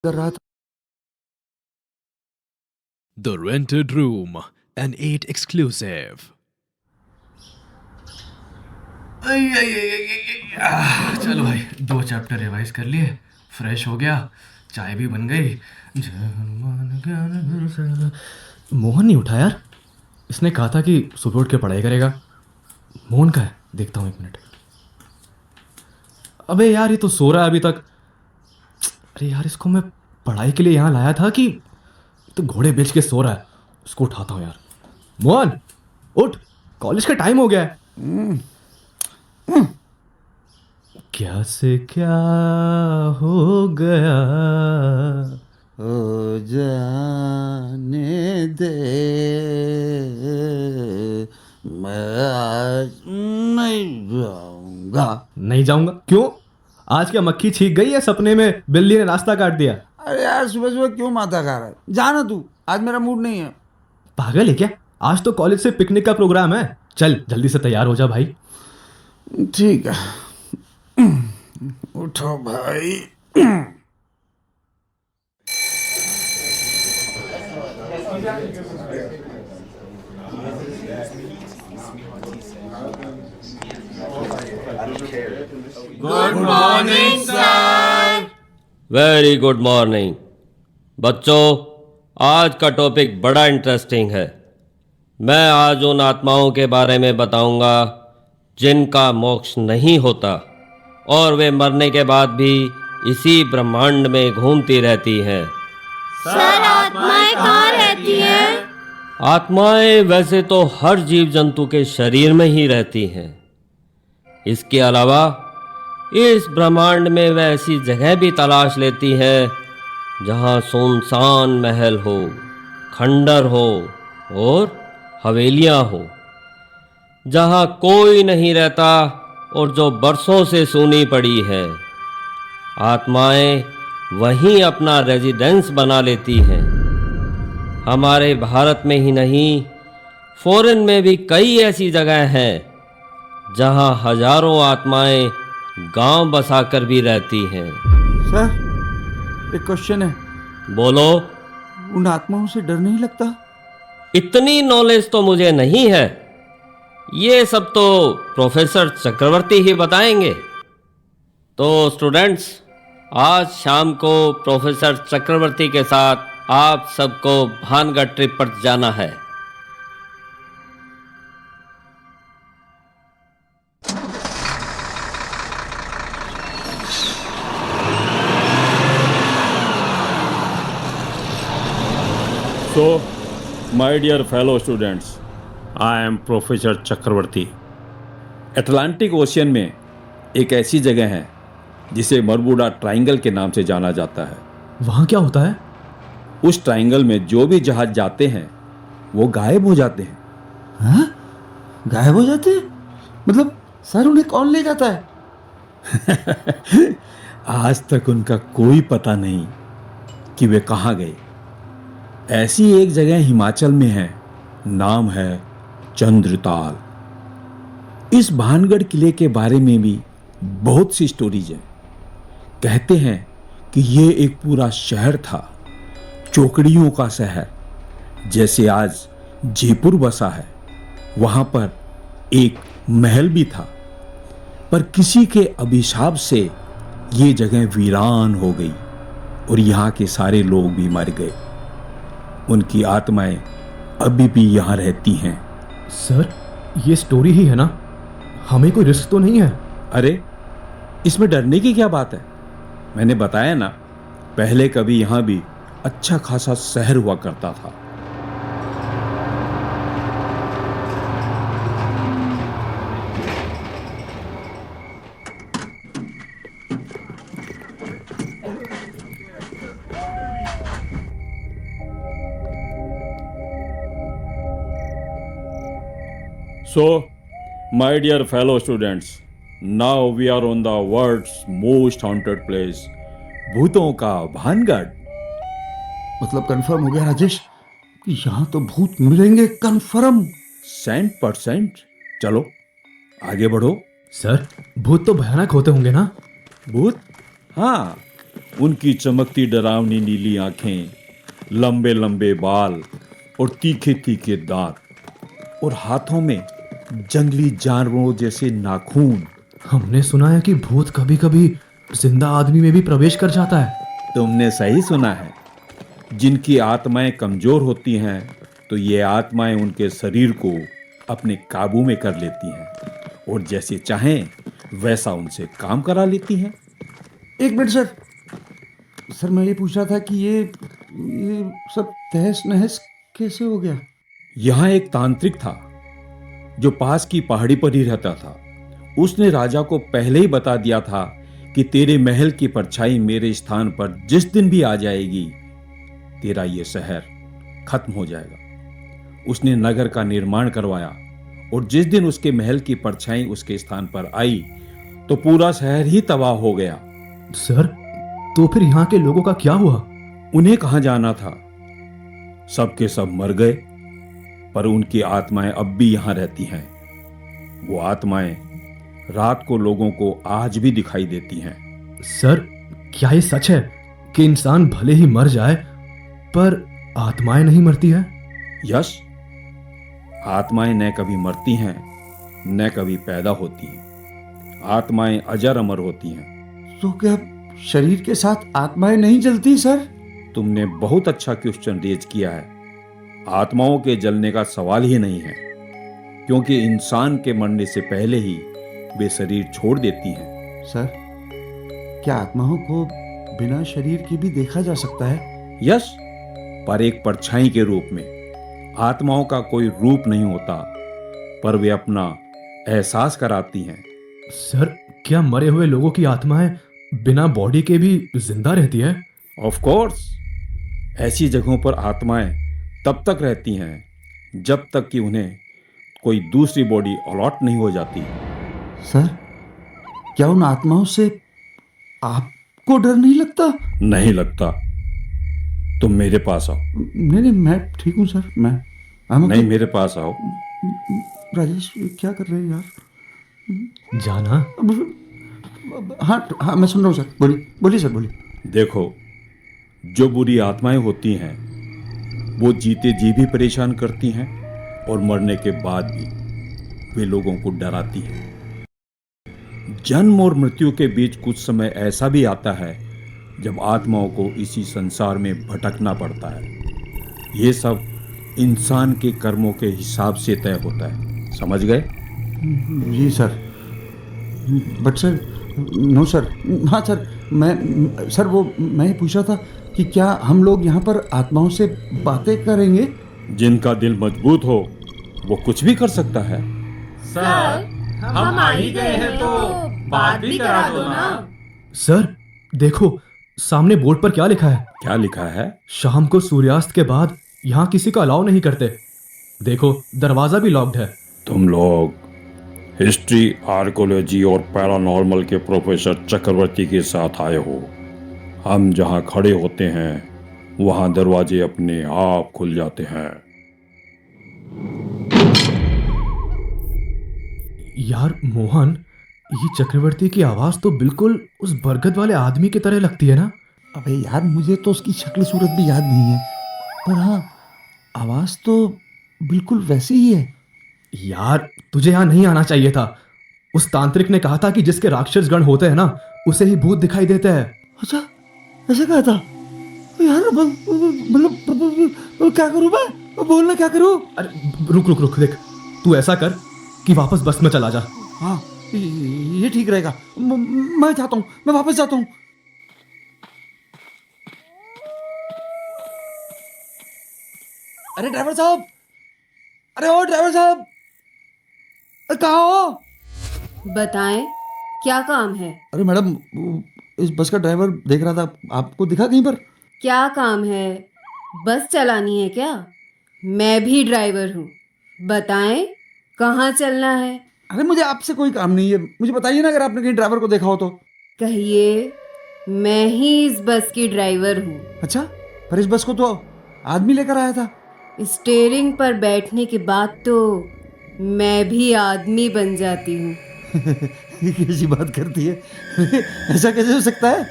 कर रहा था। The Rented Room, an 8 exclusive. चलो भाई, 2 चैप्टर रिवाइज कर लिए, फ्रेश हो गया, चाय भी बन गई। जय हनुमान ज्ञान गुण सागर। मोहन नहीं उठा यार। इसने कहा था कि सुबह उठ के पढ़ाई करेगा। मोहन का है, देखता हूँ 1 मिनट। अबे यार, ये तो सो रहा है अभी तक। अरे यार, इसको मैं पढ़ाई के लिए यहाँ लाया था कि तो घोड़े बेच के सो रहा है। उसको उठाता हूँ यार। मोहन, उठ, कॉलेज का टाइम हो गया है। क्या से क्या हो गया। हो जाने दे, मैं आज नहीं जाऊंगा। नहीं जाऊंगा? क्यों? आज क्या मक्खी छींक गई है? सपने में बिल्ली ने रास्ता काट दिया? अरे यार, सुबह सुबह क्यों माथा खा रहा है? जाना तू, आज मेरा मूड नहीं है। पागल है क्या? आज तो कॉलेज से पिकनिक का प्रोग्राम है। चल जल्दी से तैयार हो जा भाई। ठीक है, उठो भाई। Good morning sir. Very good morning बच्चों। आज का टॉपिक बड़ा इंटरेस्टिंग है। मैं आज उन आत्माओं के बारे में बताऊंगा जिनका मोक्ष नहीं होता और वे मरने के बाद भी इसी ब्रह्मांड में घूमती रहती हैं। सर, आत्माएं कहाँ रहती हैं? आत्माएं वैसे तो हर जीव जंतु के शरीर में ही रहती हैं। इसके अलावा इस ब्रह्मांड में वह ऐसी जगह भी तलाश लेती है जहां सुनसान महल हो, खंडर हो और हवेलियां हो, जहां कोई नहीं रहता और जो बरसों से सूनी पड़ी है। आत्माएं वहीं अपना रेजिडेंस बना लेती हैं। हमारे भारत में ही नहीं, फॉरेन में भी कई ऐसी जगह हैं जहां हजारों आत्माएं गांव बसाकर भी रहती हैं। सर, एक क्वेश्चन है। बोलो। उन आत्माओं से डर नहीं लगता? इतनी नॉलेज तो मुझे नहीं है, ये सब तो प्रोफेसर चक्रवर्ती ही बताएंगे। तो स्टूडेंट्स, आज शाम को प्रोफेसर चक्रवर्ती के साथ आप सबको भानगढ़ ट्रिप पर जाना है। So, my dear fellow students, I am Professor Chakraborty. Atlantic Ocean में एक ऐसी जगह है जिसे बरमूडा ट्रायंगल के नाम से जाना जाता है। वहां क्या होता है? उस ट्रायंगल में जो भी जहाज जाते हैं वो गायब हो जाते हैं। हाँ? गायब हो जाते हैं? मतलब सर, उन्हें कौन ले जाता है? आज तक उनका कोई पता नहीं कि वे कहाँ गए। ऐसी एक जगह हिमाचल में है, नाम है चंद्रताल। इस भानगढ़ किले के बारे में भी बहुत सी स्टोरीज हैं। कहते हैं कि ये एक पूरा शहर था, चौकड़ियों का शहर। जैसे आज जयपुर बसा है, वहां पर एक महल भी था, पर किसी के अभिशाप से ये जगह वीरान हो गई और यहाँ के सारे लोग भी मर गए। उनकी आत्माएं अभी भी यहाँ रहती हैं। सर, ये स्टोरी ही है ना? हमें कोई रिस्क तो नहीं है? अरे, इसमें डरने की क्या बात है? मैंने बताया ना, पहले कभी यहाँ भी अच्छा खासा शहर हुआ करता था। So, my dear fellow students, now we are on the world's most haunted place, भूतों का भानगढ़। मतलब कंफर्म हो गया राजेश कि यहाँ तो भूत मिलेंगे, कंफर्म। 100%। चलो आगे बढ़ो। सर, भूत तो भयानक होते होंगे ना? भूत? हाँ, उनकी चमकती डरावनी नीली आंखें, लंबे लंबे बाल और तीखे तीखे दांत, और हाथों में जंगली जानवरों जैसे नाखून। हमने सुना है कि भूत कभी कभी जिंदा आदमी में भी प्रवेश कर जाता है। तुमने सही सुना है। जिनकी आत्माएं कमजोर होती हैं तो ये आत्माएं उनके शरीर को अपने काबू में कर लेती हैं और जैसे चाहें वैसा उनसे काम करा लेती हैं। एक मिनट सर। सर मैं ये पूछ रहा था कि ये सब तहस नहस कैसे हो गया? यहाँ एक तांत्रिक था जो पास की पहाड़ी पर ही रहता था। उसने राजा को पहले ही बता दिया था कि तेरे महल की परछाई मेरे स्थान पर जिस दिन भी आ जाएगी तेरा ये शहर खत्म हो जाएगा। उसने नगर का निर्माण करवाया और जिस दिन उसके महल की परछाई उसके स्थान पर आई तो पूरा शहर ही तबाह हो गया। सर, तो फिर यहाँ के लोगों का क्या हुआ? उन्हें कहां जाना था, सबके सब मर गए, पर उनकी आत्माएं अब भी यहां रहती हैं। वो आत्माएं रात को लोगों को आज भी दिखाई देती हैं। सर, क्या ये सच है कि इंसान भले ही मर जाए पर आत्माएं नहीं मरती है? यश, आत्माएं न कभी मरती हैं न कभी पैदा होती हैं। आत्माएं अजर अमर होती हैं। तो क्या शरीर के साथ आत्माएं नहीं जलती सर? तुमने बहुत अच्छा क्वेश्चन रेज किया है। आत्माओं के जलने का सवाल ही नहीं है, क्योंकि इंसान के मरने से पहले ही वे शरीर छोड़ देती हैं। सर, क्या आत्माओं को बिना शरीर के भी देखा जा सकता है? यस, पर एक परछाई के रूप में। आत्माओं का कोई रूप नहीं होता, पर वे अपना एहसास कराती हैं। सर, क्या मरे हुए लोगों की आत्माएं बिना बॉडी के भी जिंदा रहती है? ऑफ कोर्स, ऐसी जगहों पर आत्माएं तब तक रहती हैं जब तक कि उन्हें कोई दूसरी बॉडी अलॉट नहीं हो जाती। सर, क्या उन आत्माओं से आपको डर नहीं लगता? नहीं लगता। तुम मेरे पास आओ। नहीं, मैं ठीक हूँ सर। मैं नहीं, मेरे पास आओ। राजेश, क्या कर रहे हैं यार? जाना। हाँ, मैं सुन रहा हूँ सर। बोलिए सर, बोलिए। देखो, जो बुरी आत्माएं होती हैं वो जीते जी भी परेशान करती हैं और मरने के बाद भी वे लोगों को डराती हैं। जन्म और मृत्यु के बीच कुछ समय ऐसा भी आता है जब आत्माओं को इसी संसार में भटकना पड़ता है। ये सब इंसान के कर्मों के हिसाब से तय होता है। समझ गए? जी sir. But sir, no sir. हाँ सर, मैं ये पूछ रहा था कि क्या हम लोग यहाँ पर आत्माओं से बातें करेंगे? जिनका दिल मजबूत हो वो कुछ भी कर सकता है। सर, हम आ ही गए हैं तो बात भी करा दो ना। सर, देखो सामने बोर्ड पर क्या लिखा है? क्या लिखा है? शाम को सूर्यास्त के बाद यहाँ किसी का अलाउ नहीं करते। देखो, दरवाजा भी लॉक्ड है। तुम लोग हिस्ट्री, आर्कोलॉजी और पैरानॉर्मल के प्रोफेसर चक्रवर्ती के साथ आए हो। हम जहाँ खड़े होते हैं वहाँ दरवाजे अपने आप खुल जाते हैं। यार मोहन, ये चक्रवर्ती की आवाज तो बिल्कुल उस बरगद वाले आदमी की तरह लगती है ना? अबे यार, मुझे तो उसकी शक्ल सूरत भी याद नहीं है, पर हाँ, आवाज तो बिल्कुल वैसी ही है। यार, तुझे यहाँ नहीं आना चाहिए था। उस तांत्रिक ने कहा था कि जिसके राक्षस गण होते हैं ना, उसे ही भूत दिखाई देते हैं। अच्छा, ऐसे कहा था यार? मतलब क्या करूं मैं? बोलना क्या करूं? अरे रुक, देख, तू ऐसा कर कि वापस बस में चला जा। हाँ, ये ठीक रहेगा। मैं जाता हूँ, मैं वापस जाता हूँ। अरे ड्राइवर साहब, अरे ओ ड्राइवर साहब, कहाँ हो? बताएं, क्या काम है? अरे मैडम, इस बस का ड्राइवर देख रहा था, आपको दिखा कहीं पर? क्या काम है? बस चलानी है क्या? मैं भी ड्राइवर हूँ। बताएं, कहाँ चलना है? अरे मुझे आपसे कोई काम नहीं है, मुझे बताइए ना, अगर आपने कहीं ड्राइवर को देखा हो तो। कहिए, मैं ही इस बस की ड्राइवर हूँ। अच्छा, पर इस बस को तो आदमी लेकर आया था। स्टीयरिंग पर बैठने के बाद तो मैं भी आदमी बन जाती हूँ। ये कैसी बात करती है? ऐसा कैसे हो सकता है?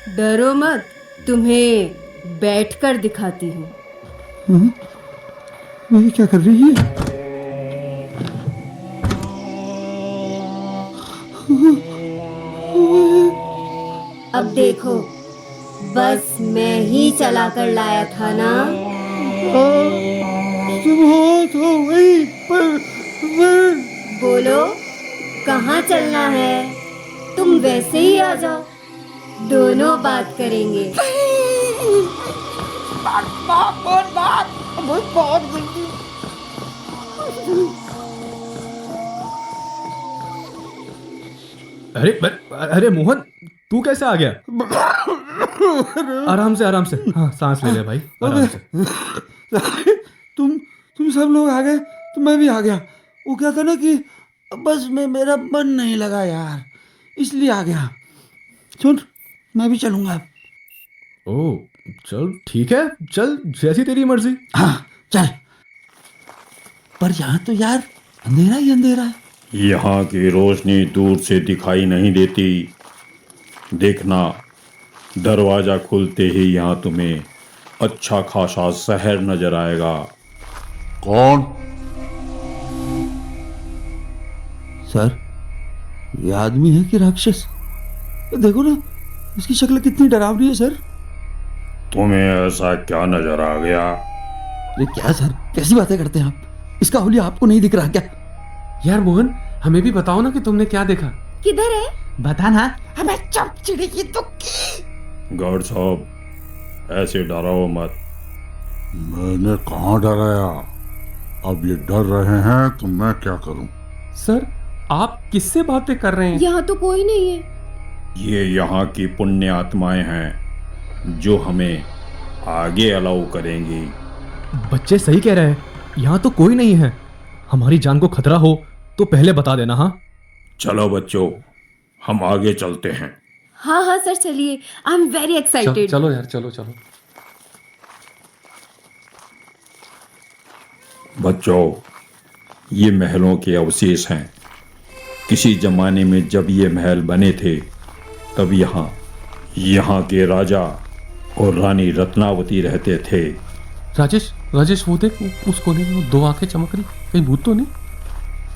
डरो मत, तुम्हें बैठकर दिखाती हूँ। ये क्या कर रही है? अब देखो, बस मैं ही चला कर लाया था ना। तुम हो तो वही पर बोलो, कहाँ चलना है? तुम वैसे ही आ जाओ, दोनों बात करेंगे। अरे मोहन, तू कैसे आ गया? आराम से, हाँ सांस ले ले भाई, आराम से। तुम सब लोग आ गए तो मैं भी आ गया। वो क्या था ना कि बस में मेरा मन नहीं लगा यार, इसलिए आ गया। सुन, मैं भी चलूंगा अब। ओ चल ठीक है, चल जैसी तेरी मर्जी। हाँ चल, पर यहाँ तो यार अंधेरा ही अंधेरा है। यहाँ की रोशनी दूर से दिखाई नहीं देती। देखना, दरवाजा खुलते ही यहाँ तुम्हें अच्छा खासा शहर नजर आएगा। कौन? सर, ये आदमी है कि राक्षस? देखो ना, इसकी शक्ल कितनी डरावनी है सर। तुम्हें ऐसा क्या नजर आ गया? अरे क्या सर, कैसी बातें करते हैं आप? इसका हुलिया आपको नहीं दिख रहा क्या? यार मोहन, हमें भी बताओ ना कि तुमने क्या देखा। किधर है? बता ना। हमें चमचिड़ी की दुक्की। गार्ड साहब, ऐसे डराओ मत। मैंने कहाँ डराया? अब ये डर रहे हैं तो मैं क्या करूं? सर, आप किससे बातें कर रहे हैं? यहाँ तो कोई नहीं है। ये यहाँ की पुण्य आत्माएं हैं जो हमें आगे अलाउ करेंगी। बच्चे सही कह रहे हैं, यहाँ तो कोई नहीं है। हमारी जान को खतरा हो तो पहले बता देना। हाँ चलो बच्चों, हम आगे चलते हैं। हाँ हाँ सर, चलिए। I am very excited. चलो यार, चलो चलो। बच्चों, ये महलों के अवशेष हैं। किसी जमाने में जब ये महल बने थे तब यहाँ के राजा और रानी रत्नावती रहते थे। राजेश वो देख, उस कोने में वो दो आंखें चमक रही, कहीं भूत तो नहीं?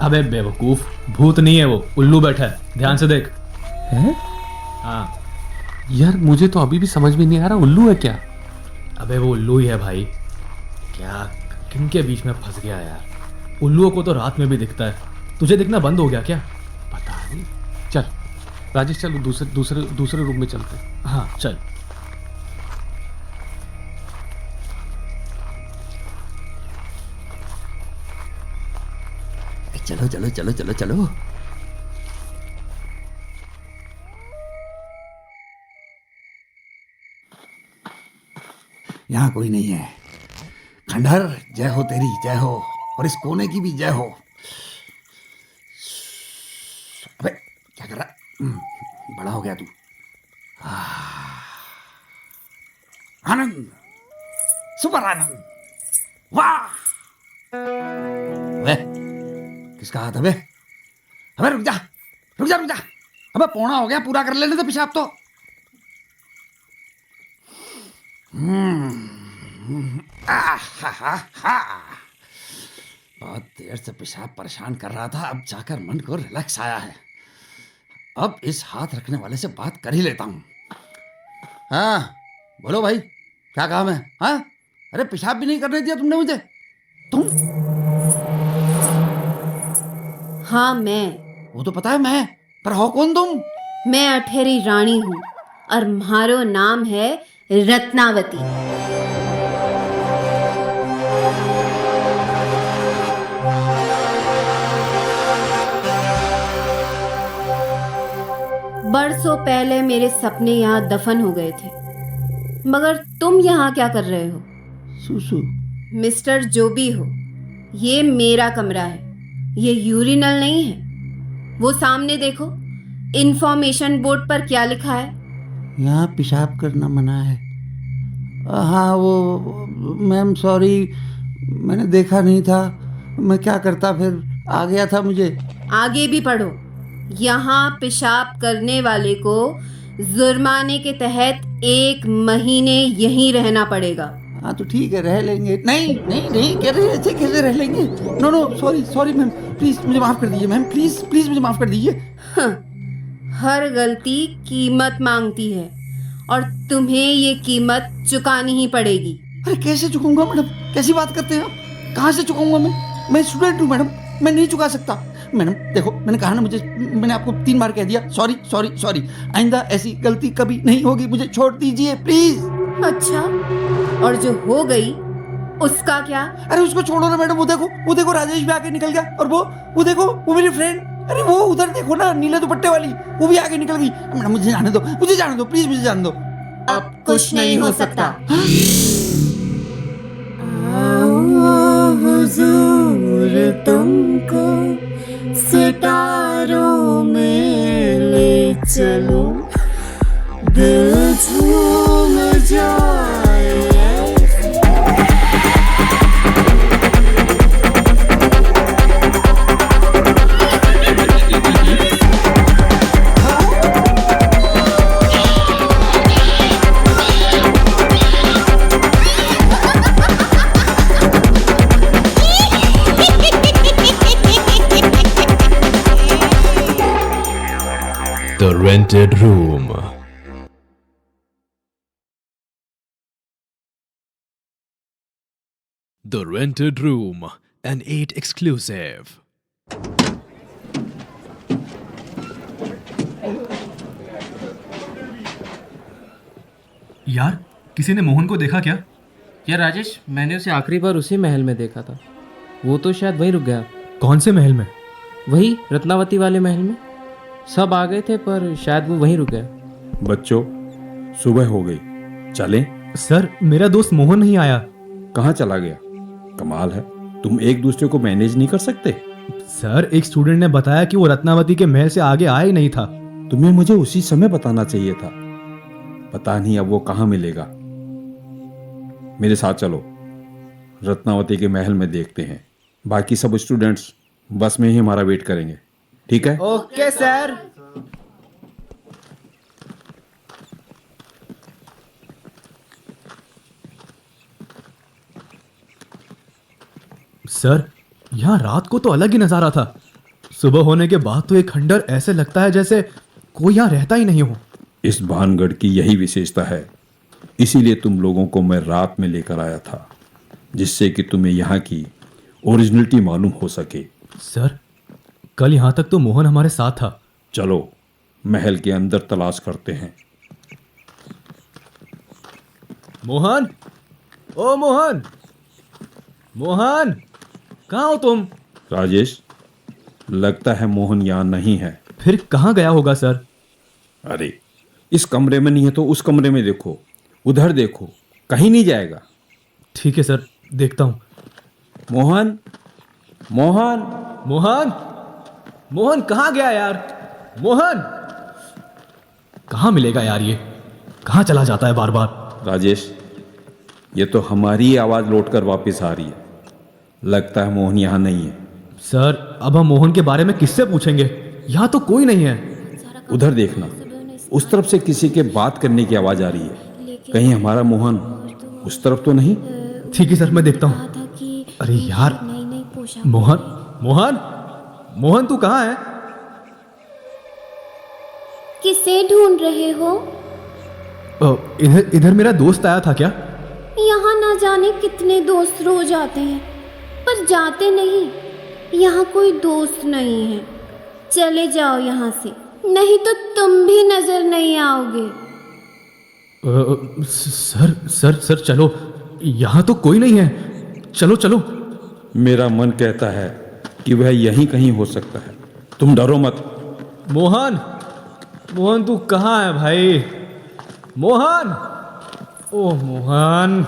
अबे बेवकूफ, भूत नहीं है वो, उल्लू बैठा है, ध्यान से देख। है? हाँ। यार मुझे तो अभी भी समझ में नहीं आ रहा, उल्लू है क्या? अबे वो उल्लू ही है भाई। क्या किनके बीच में फंस गया यार। उल्लुओं को तो रात में भी दिखता है, तुझे दिखना बंद हो गया क्या? पता नहीं। चल राजेश, चलो दूसरे रूम में चलते हैं। हाँ चल। चलो चलो चलो चलो चलो। यहाँ कोई नहीं है। खंडहर, जय हो तेरी, जय हो, और इस कोने की भी जय हो। अबे क्या कर रहा? बड़ा हो गया तू। आनंद, सुपर आनंद, वाह। वे किसका हाथ? अबे अबे रुक जा रुक जा रुक जा। अबे पौना हो गया, पूरा कर लेने तो पेशाब तो। बहुत देर से पेशाब परेशान कर रहा था, अब जाकर मन को रिलैक्स आया है। अब इस हाथ रखने वाले से बात कर ही लेता हूँ। हाँ बोलो भाई, क्या काम है? हाँ, अरे पेशाब भी नहीं करने दिया तुमने मुझे। तुम? हाँ मैं। वो तो पता है मैं, पर हो कौन तुम? मैं अठेरी रानी हूँ और म्हारो नाम है रत्नावती। बरसों पहले मेरे सपने यहाँ दफन हो गए थे, मगर तुम यहाँ क्या कर रहे हो? सुसु। मिस्टर जो भी हो, ये मेरा कमरा है, ये यूरिनल नहीं है। वो सामने देखो, इंफॉर्मेशन बोर्ड पर क्या लिखा है? यहाँ पेशाब करना मना है। हाँ वो मैम सॉरी, मैंने देखा नहीं था, मैं क्या करता, फिर आ गया था मुझे। आगे भी पढ़ो। यहाँ पेशाब करने वाले को जुर्माने के तहत 1 महीने यहीं रहना पड़ेगा। हाँ तो ठीक है, रह लेंगे। नहीं नहीं नहीं, ऐसे कैसे रह लेंगे? No no, sorry sorry ma'am, please मुझे माफ कर दीजिए मैम, प्लीज प्लीज मुझे माफ कर दीजिए। हर गलती कीमत मांगती है और तुम्हें ये कीमत चुकानी ही पड़ेगी। अरे कैसे चुकाऊंगा मैडम, कैसी बात करते हैं आप? कहाँ से चुकाऊंगा मैं स्टूडेंट हूँ मैडम, मैं नहीं चुका सकता। मैडम देखो, मैंने कहा ना, मैंने आपको 3 बार कह दिया सॉरी सॉरी सॉरी, आइंदा ऐसी गलती कभी नहीं होगी, मुझे छोड़ दीजिए प्लीज। अच्छा, और जो हो गई उसका क्या? अरे उसको छोड़ो ना मैडम, वो देखो राजेश भी आके निकल गया, और वो देखो, वो मेरी फ्रेंड, अरे वो उधर देखो ना, नीले दुपट्टे वाली, वो भी आगे निकल गई। मैडम मुझे जाने दो प्लीज, मुझे जाने दो। अब कुछ नहीं हो सकता। हुजूर तुमको सितारों में ले चलो, दिल झूम जाए। The Rented Room. The Rented Room, an 8 exclusive. यार, किसी ने मोहन को देखा क्या? यार राजेश, मैंने उसे आखिरी बार उसी महल में देखा था। वो तो शायद वहीं रुक गया। कौन से महल में? वही रत्नावती वाले महल में। सब आ गए थे पर शायद वो वहीं रुक गया। बच्चों, सुबह हो गई, चलें? सर, मेरा दोस्त मोहन नहीं आया। कहाँ चला गया? कमाल है, तुम एक दूसरे को मैनेज नहीं कर सकते? सर, एक स्टूडेंट ने बताया कि वो रत्नावती के महल से आगे आया ही नहीं था। तुम्हें मुझे उसी समय बताना चाहिए था। पता नहीं अब वो कहाँ मिलेगा। मेरे साथ चलो, रत्नावती के महल में देखते हैं। बाकी सब स्टूडेंट्स बस में ही हमारा वेट करेंगे, ठीक है? Okay sir. सर, यहाँ रात को तो अलग ही नजारा था। सुबह होने के बाद तो एक खंडर ऐसे लगता है जैसे कोई यहाँ रहता ही नहीं हो। इस भानगढ़ की यही विशेषता है, इसीलिए तुम लोगों को मैं रात में लेकर आया था, जिससे कि तुम्हें यहाँ की ओरिजिनलिटी मालूम हो सके। सर, कल यहाँ तक तो मोहन हमारे साथ था। चलो महल के अंदर तलाश करते हैं। मोहन, ओ मोहन, मोहन, कहाँ हो तुम? राजेश, लगता है मोहन यहाँ नहीं है। फिर कहाँ गया होगा सर? अरे, इस कमरे में नहीं है तो उस कमरे में देखो, उधर देखो, कहीं नहीं जाएगा। ठीक है सर, देखता हूँ। मोहन, मोहन, मोहन, मोहन कहाँ गया यार? मोहन कहाँ मिलेगा यार? ये कहाँ चला जाता है बार बार? राजेश, ये तो हमारी ही आवाज लौटकर वापस आ रही है। लगता है मोहन यहाँ नहीं है। सर, अब हम मोहन के बारे में किससे पूछेंगे? यहाँ तो कोई नहीं है। उधर देखना, उस तरफ से किसी के बात करने की आवाज आ रही है। कहीं हमारा मोहन उस तरफ तो नहीं? ठीक है सर, मैं देखता हूँ। अरे यार, मोहन, मोहन, मोहन तू कहाँ है? किसे ढूंढ रहे हो? इधर मेरा दोस्त आया था क्या? यहाँ ना जाने कितने दोस्त रोज आते हैं, पर जाते नहीं। यहाँ कोई दोस्त नहीं है। चले जाओ यहाँ से, नहीं तो तुम भी नजर नहीं आओगे। सर सर सर चलो, यहाँ तो कोई नहीं है। चलो चलो। मेरा मन कहता है कि वह यहीं कहीं हो सकता है। तुम डरो मत। मोहन, मोहन तू कहाँ है भाई? मोहन, ओह मोहन,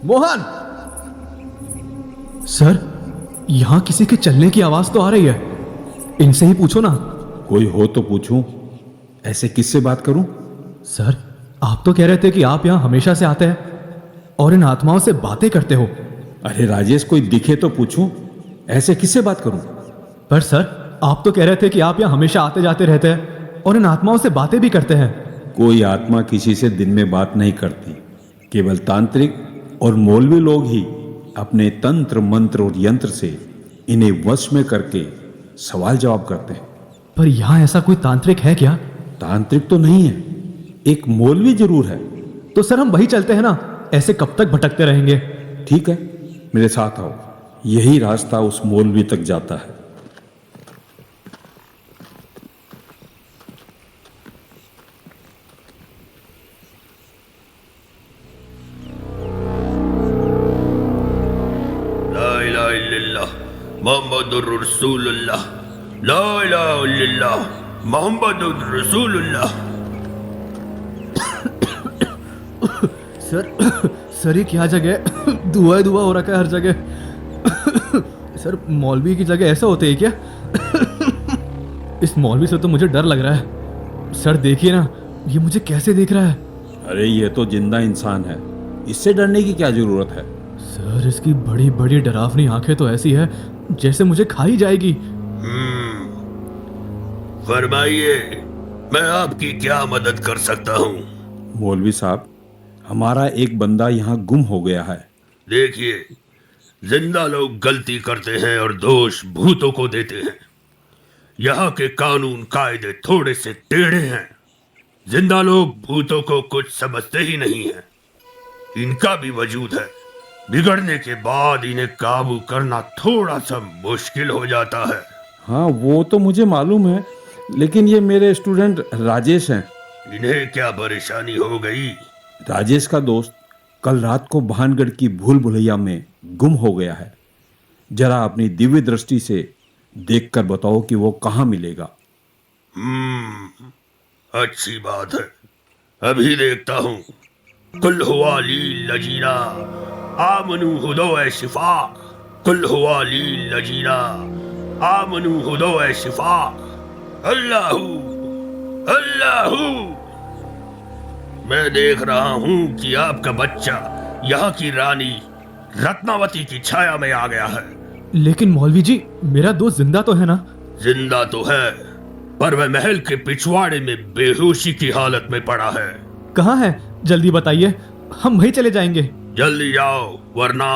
मोहन। सर, यहाँ किसी के चलने की आवाज तो आ रही है। इनसे ही पूछो ना। कोई हो तो पूछूं, ऐसे किससे बात करूं? सर, आप तो कह रहे थे कि आप यहाँ हमेशा से आते हैं और इन आत्माओं से बातें करते हो। अरे राजेश, कोई दिखे तो पूछूं, ऐसे किससे बात करूं? पर सर, आप तो कह रहे थे कि आप यहाँ हमेशा आते जाते रहते हैं और इन आत्माओं से बातें भी करते हैं। कोई आत्मा किसी से दिन में बात नहीं करती। केवल तांत्रिक और मौलवी लोग ही अपने तंत्र मंत्र और यंत्र से इन्हें वश में करके सवाल जवाब करते हैं। पर यहाँ ऐसा कोई तांत्रिक है क्या? तांत्रिक तो नहीं है, एक मौलवी जरूर है। तो सर हम वही चलते हैं ना, ऐसे कब तक भटकते रहेंगे? ठीक है, मेरे साथ आओ, यही रास्ता उस मौलवी तक जाता है। ला इलाहा इल्लल्लाह मुहम्मदुर रसूलुल्लाह, ला इलाहा इल्लल्लाह मुहम्मदुर रसूलुल्लाह। सर ये क्या जगह है? धुआं धुआं हो रखा है हर जगह। सर मौलवी की जगह ऐसा होते है क्या? इस मौलवी से तो मुझे डर लग रहा है। सर देखिए ना, ये मुझे कैसे देख रहा है। अरे ये तो जिंदा इंसान है, इससे डरने की क्या जरूरत है? सर इसकी बड़ी बड़ी डरावनी आंखें तो ऐसी है जैसे मुझे खा ही जाएगी। फरमाइए, मैं आपकी क्या मदद कर सकता हूँ? मौलवी साहब, हमारा एक बंदा यहाँ गुम हो गया है। देखिए, जिंदा लोग गलती करते हैं और दोष भूतों को देते हैं। यहाँ के कानून कायदे थोड़े से टेढ़े हैं। जिंदा लोग भूतों को कुछ समझते ही नहीं हैं। इनका भी वजूद है, बिगड़ने के बाद इन्हें काबू करना थोड़ा सा मुश्किल हो जाता है। हाँ वो तो मुझे मालूम है, लेकिन ये मेरे स्टूडेंट राजेश हैं। इन्हें क्या परेशानी हो गई? राजेश का दोस्त कल रात को भानगढ़ की भूल भुलैया में गुम हो गया है। जरा अपनी दिव्य दृष्टि से देखकर बताओ कि वो कहाँ मिलेगा। अच्छी बात है, अभी देखता हूँ। कुल हुआ ली लजीना आमनु हुदो ए शिफाक, कुल हुआ ली लजीना आमनु हुदो ए शिफाक, अल्लाहू अल्लाहू। मैं देख रहा हूँ कि आपका बच्चा यहाँ की रानी रत्नावती की छाया में आ गया है। लेकिन मौलवी जी, मेरा दोस्त जिंदा तो है ना? जिंदा तो है, पर वह महल के पिछवाड़े में बेहोशी की हालत में पड़ा है। कहाँ है? जल्दी बताइए, हम वहीं चले जाएंगे। जल्दी जाओ, वरना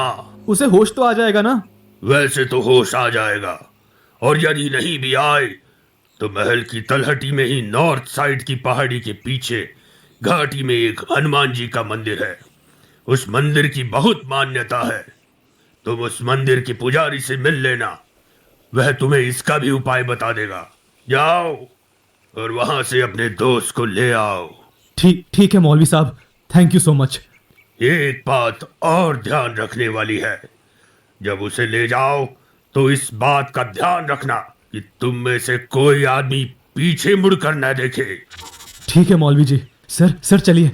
उसे होश तो आ जाएगा ना? वैसे तो होश आ जाएगा, और यदि नहीं भी आए तो महल की तलहटी में ही नॉर्थ साइड की पहाड़ी के पीछे घाटी में एक हनुमान जी का मंदिर है। उस मंदिर की बहुत मान्यता है। तुम उस मंदिर के पुजारी से मिल लेना, वह तुम्हें इसका भी उपाय बता देगा। जाओ और वहां से अपने दोस्त को ले आओ। ठीक है मौलवी साहब, थैंक यू सो मच। एक बात और ध्यान रखने वाली है, जब उसे ले जाओ तो इस बात का ध्यान रखना कि तुम में से कोई आदमी पीछे मुड़कर न देखे। ठीक है मौलवी जी। सर चलिए।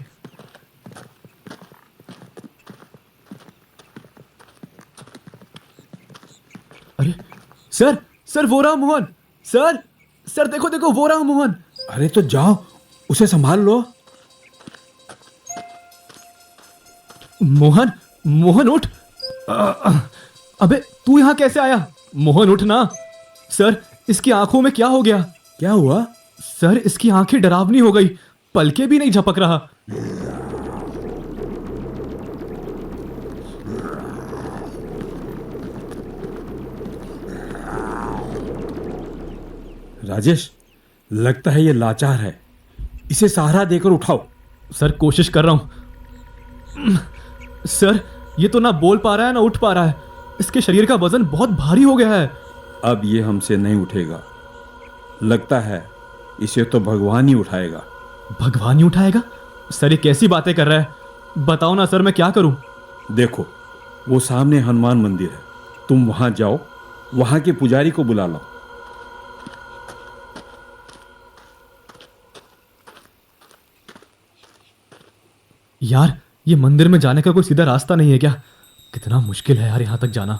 अरे सर वो रहा मोहन। सर देखो वो रहा मोहन। अरे तो जाओ, उसे संभाल लो। मोहन उठ। अबे तू यहाँ कैसे आया? मोहन उठ ना। सर इसकी आंखों में क्या हो गया? क्या हुआ? सर इसकी आंखें डरावनी हो गई, पलके भी नहीं झपक रहा। राजेश, लगता है ये लाचार है, इसे सहारा देकर उठाओ। सर कोशिश कर रहा हूं। सर ये तो ना बोल पा रहा है ना उठ पा रहा है। इसके शरीर का वजन बहुत भारी हो गया है। अब ये हमसे नहीं उठेगा, लगता है इसे तो भगवान ही उठाएगा। भगवान ही उठाएगा? सर ये कैसी बातें कर रहा है? बताओ ना सर, मैं क्या करूं? देखो वो सामने हनुमान मंदिर है, तुम वहां जाओ, वहां के पुजारी को बुला लो। यार ये मंदिर में जाने का कोई सीधा रास्ता नहीं है क्या? कितना मुश्किल है यार यहाँ तक जाना।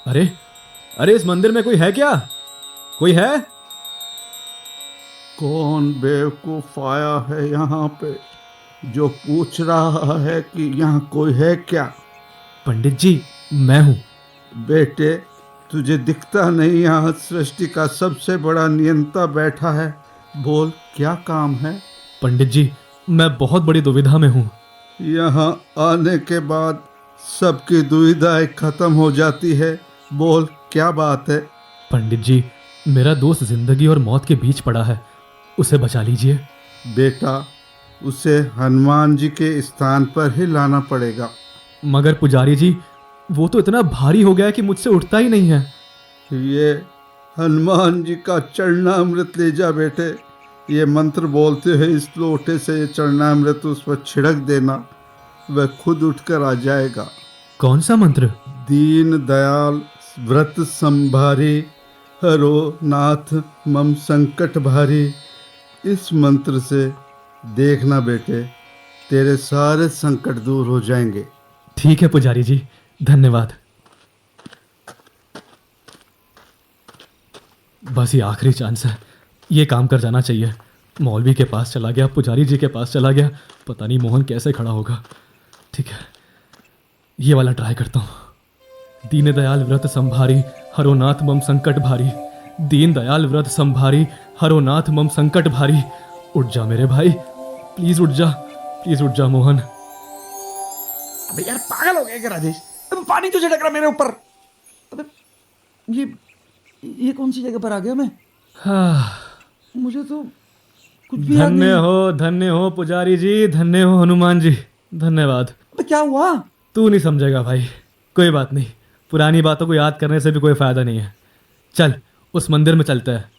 अरे इस मंदिर में कोई है क्या? कोई है? कौन बेवकूफ आया है यहाँ पे जो पूछ रहा है कि यहाँ कोई है क्या? पंडित जी, मैं हूँ। बेटे, तुझे दिखता नहीं यहाँ सृष्टि का सबसे बड़ा नियंता बैठा है। बोल क्या काम है? पंडित जी, मैं बहुत बड़ी दुविधा में हूँ। यहाँ आने के बाद सबकी दुविधाएं खत्म हो जाती है। बोल क्या बात है? पंडित जी, मेरा दोस्त जिंदगी और मौत के बीच पड़ा है, उसे बचा लीजिए। बेटा, उसे हनुमान जी के स्थान पर ही लाना पड़ेगा। मगर पुजारी जी, वो तो इतना भारी हो गया है कि मुझसे उठता ही नहीं है। ये हनुमान जी का चरणामृत ले जा बेटे। ये मंत्र बोलते हुए इस लोटे से ये चरणामृत उस पर छिड़क देना, वह खुद उठकर आ जाएगा। कौन सा मंत्र? दीन दयाल व्रत संभारी, हरो नाथ मम संकट भारी। इस मंत्र से देखना बेटे, तेरे सारे संकट दूर हो जाएंगे। ठीक है पुजारी जी, धन्यवाद। बस ये आखिरी चांस है, ये काम कर जाना चाहिए। मौलवी के पास चला गया, पुजारी जी के पास चला गया, पता नहीं मोहन कैसे खड़ा होगा। ठीक है, ये वाला ट्राई करता हूँ। दीन दयाल व्रत संभारी, हरो नाथ मम संकट भारी। दीन दयाल व्रत संभारी, हरो नाथ मम संकट भारी। उठ जा मेरे भाई, प्लीज उठ जा, प्लीज उठ जा मोहन। अबे यार पागल हो गया क्या राजेश? अबे पानी तो छिड़क रहा मेरे ऊपर। अबे ये कौन सी जगह पर आ गया मैं? मुझे तो कुछ भी याद नहीं। धन्य हो पुजारी जी, धन्य हो हनुमान जी, धन्यवाद। अबे क्या हुआ? तू नहीं समझेगा भाई, कोई बात नहीं। पुरानी बातों को याद करने से भी कोई फायदा नहीं है। चल उस मंदिर में चलते हैं।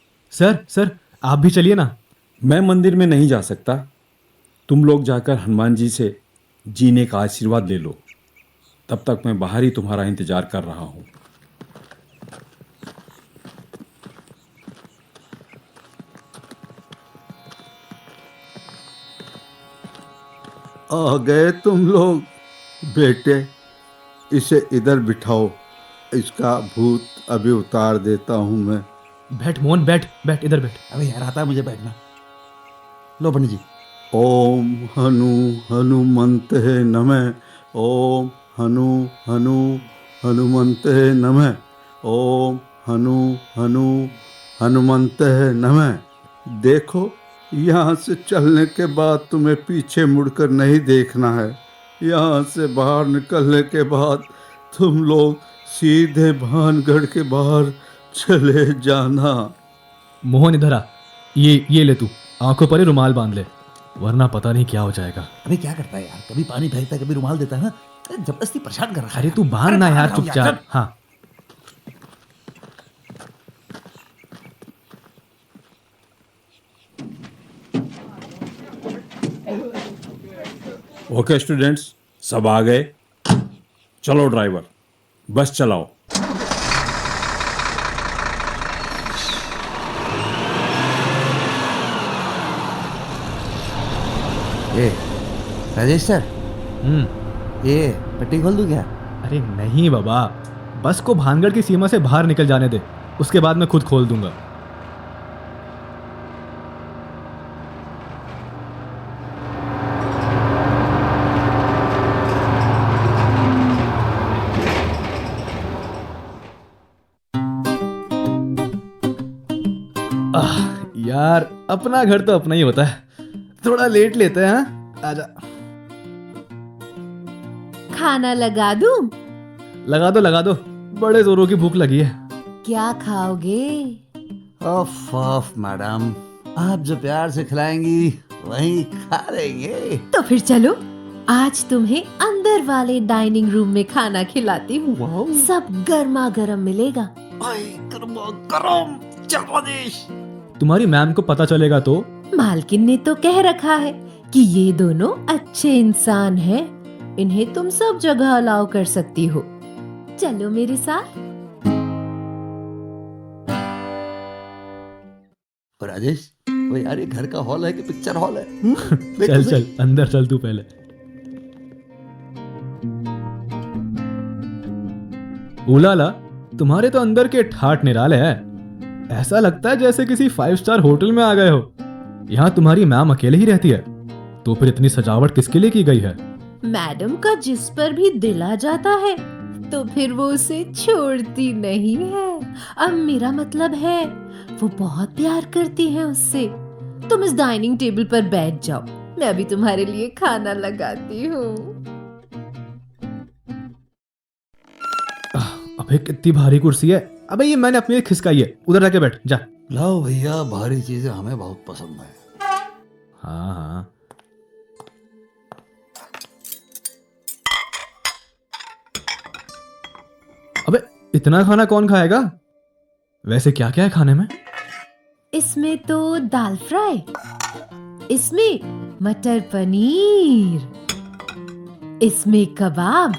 सर आप भी चलिए ना। मैं मंदिर में नहीं जा सकता। तुम लोग जाकर हनुमान जी से जीने का आशीर्वाद ले लो। तब तक मैं बाहर ही तुम्हारा इंतजार कर रहा हूँ। आ गए तुम लोग। बेटे, इसे इधर बिठाओ, इसका भूत अभी उतार देता हूँ मैं। बैठ मोहन, बैठ बैठ, इधर बैठ। अबे यार आता है मुझे बैठना। लो पंडित जी। ओम हनुमंते नमः। ओम हनुमंते नमः। ओम हनुमंते नमः। देखो, यहाँ से चलने के बाद तुम्हें पीछे मुड़कर नहीं देखना है। यहाँ से बाहर निकलने के बाद तुम लोग सीधे भानगढ़ के बाहर चले जाना। मोहन इधर आ, ये ले तू, आंखों पर ही रुमाल बांध ले, वरना पता नहीं क्या हो जाएगा। अबे क्या करता है यार, कभी पानी फेंकता है, कभी रुमाल देता है ना। जबरदस्ती परेशान कर रहा है। अरे तू बांध ना यार, चुपचाप। हाँ ओके स्टूडेंट्स, सब आ गए। चलो ड्राइवर, बस चलाओ। ए राजेश सर, ये पट्टी खोल दूं क्या? अरे नहीं बाबा, बस को भानगढ़ की सीमा से बाहर निकल जाने दे, उसके बाद मैं खुद खोल दूंगा। यार अपना घर तो अपना ही होता है, थोड़ा लेट लेते हैं। हाँ आजा। खाना लगा दूं? लगा दो, बड़े जोरों की भूख लगी है। क्या खाओगे? ऑफ मैडम, आप जो प्यार से खिलाएंगी वही खा लेंगे। तो फिर चलो, आज तुम्हें अंदर वाले डाइनिंग रूम में खाना खिलाती हूँ। सब गर्मा गर्म मिलेगा। गरम जबरदस्त। तुम्हारी मैम को पता चलेगा तो? मालकिन ने तो कह रखा है कि ये दोनों अच्छे इंसान हैं, इन्हें तुम सब जगह अलाउ कर सकती हो। चलो मेरे साथ। राजेश, वो यार ये घर का हॉल है कि पिक्चर हॉल है? चल अंदर चल तू पहले। उलाला, तुम्हारे तो अंदर के ठाट निराले हैं। ऐसा लगता है जैसे किसी 5 स्टार होटल में आ गए हो। यहाँ तुम्हारी मैम अकेले ही रहती है, तो फिर इतनी सजावट किसके लिए की गई है? मैडम का जिस पर भी दिल आ जाता है तो फिर वो उसे छोड़ती नहीं है। अब मेरा मतलब है वो बहुत प्यार करती है उससे। तुम इस डाइनिंग टेबल पर बैठ जाओ, मैं अभी तुम्हारे लिए खाना लगाती हूँ। अबे कितनी भारी कुर्सी है। अबे ये मैंने अपने लिए खिसकाई है, उधर जाके बैठ जा। लाओ भैया, भारी चीजें हमें बहुत पसंद है। हाँ हाँ। अबे इतना खाना कौन खाएगा? वैसे क्या क्या है खाने में? इसमें तो दाल फ्राई, इसमें मटर पनीर, इसमें कबाब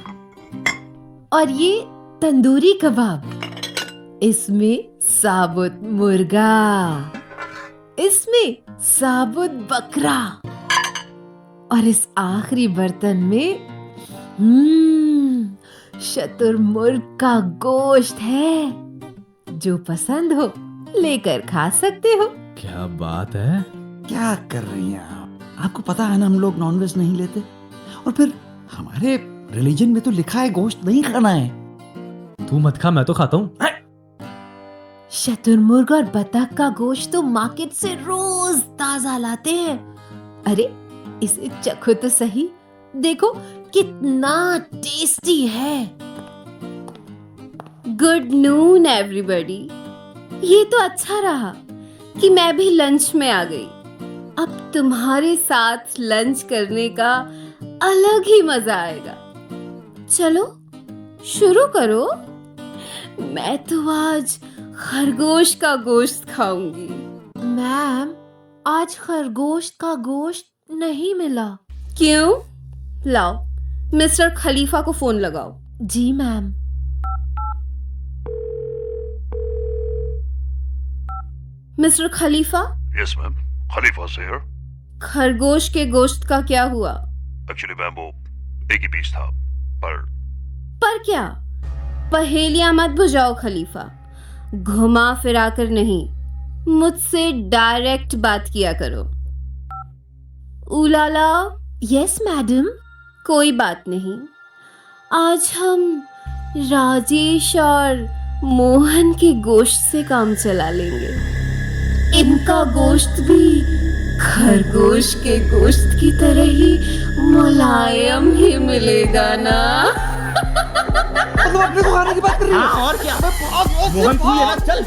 और ये तंदूरी कबाब, इसमें साबुत मुर्गा, इसमें साबुत बकरा और इस आखिरी बर्तन में शतुरमुर्ग का गोश्त है। जो पसंद हो लेकर खा सकते हो। क्या बात है। क्या कर रही हैं आप? आपको पता है ना हम लोग नॉनवेज नहीं लेते, और फिर हमारे रिलीजन में तो लिखा है गोश्त नहीं खाना है। तू मत खा, मैं तो खाता हूँ। शतुरमुर्ग और बतख का गोश्त तो मार्केट से रोज ताजा लाते हैं। अरे इसे चखो तो सही, देखो कितना टेस्टी है। Good noon everybody. ये तो अच्छा रहा कि मैं भी लंच में आ गई। अब तुम्हारे साथ लंच करने का अलग ही मजा आएगा। चलो शुरू करो। मैं तो आज खरगोश का गोश्त खाऊंगी। मैम, आज खरगोश का गोश्त नहीं मिला। क्यों? लाओ मिस्टर खलीफा को फोन लगाओ। जी मैम। मिस्टर खलीफा। यस मैम, खलीफा से हियर। खरगोश के गोश्त का क्या हुआ? एक्चुअली मैम वो एक ही पीस था, पर क्या? पहेलियां मत बुझाओ खलीफा, घुमा फिरा कर नहीं, मुझसे डायरेक्ट बात किया करो। उलाला। Yes madam. कोई बात नहीं, आज हम राजेश और मोहन के गोश्त से काम चला लेंगे। इनका गोश्त भी खरगोश के गोश्त की तरह ही मुलायम ही मिलेगा ना। तो अपने को खाने की बात कर रही है। हाँ, और क्या? मोहन तू लेना, चल।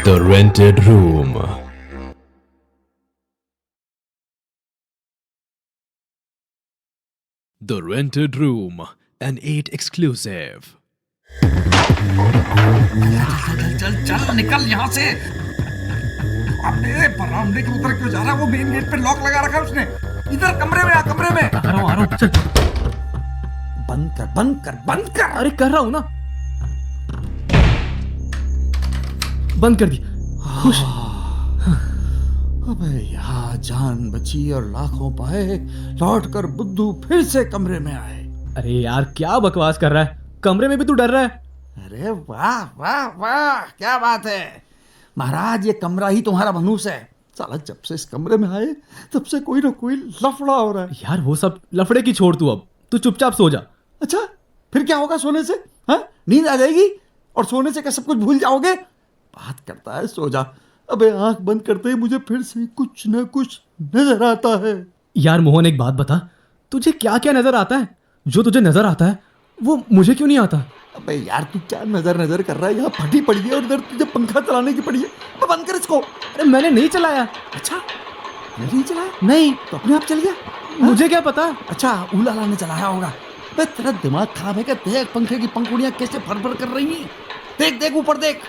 The Rented Room. The Rented Room, an 8 exclusive. चल चल निकल यहाँ से। अबे बरामदे के उधर क्यों जा रहा है? वो मेन गेट पे लॉक लगा रखा है उसने। इधर कमरे में आ, कमरे में। आ रहा हूँ, चल। बंद कर। अरे कर रहा हूँ ना। बंद कर दी। खुश। अबे यार, जान बची और लाखों पाए, लौट कर बुद्धू फिर से कमरे में आए। अरे यार क्या बकवास कर रहा है? कमरे में भी तू डर रहा है? अरे वाह वाह वाह, क्या बात है महाराज, ये कमरा ही तुम्हारा मनूस है। साला जब से इस कमरे में आए तब से कोई ना कोई लफड़ा हो रहा है। यार वो सब लफड़े की छोड़, तू अब तू चुपचाप सो जा। अच्छा, फिर क्या होगा सोने से? हाँ, नींद आ जाएगी और सोने से क्या सब कुछ भूल जाओगे? बात करता है, सो जा। अबे आंख बंद करते ही मुझे फिर से कुछ न कुछ नजर आता है। यार मोहन एक बात बता, तुझे क्या क्या नजर आता है? जो तुझे नजर आता है वो मुझे क्यों नहीं आता? अबे यार तू क्या नजर कर रहा है? यहाँ फटी पड़ी है और इधर तुझे पंखा चलाने की पड़ी है। तो बंद कर इसको। अरे मैंने नहीं चलाया। अच्छा, नहीं चलाया? नहीं। तो अपने आप चल गया? मुझे क्या पता? अच्छा, उलाला ने चलाया होगा। बे तेरा दिमाग खराब है क्या? देख पंखे की पंखुड़ियां कैसे फड़फड़ कर रही हैं। देख देख ऊपर देख।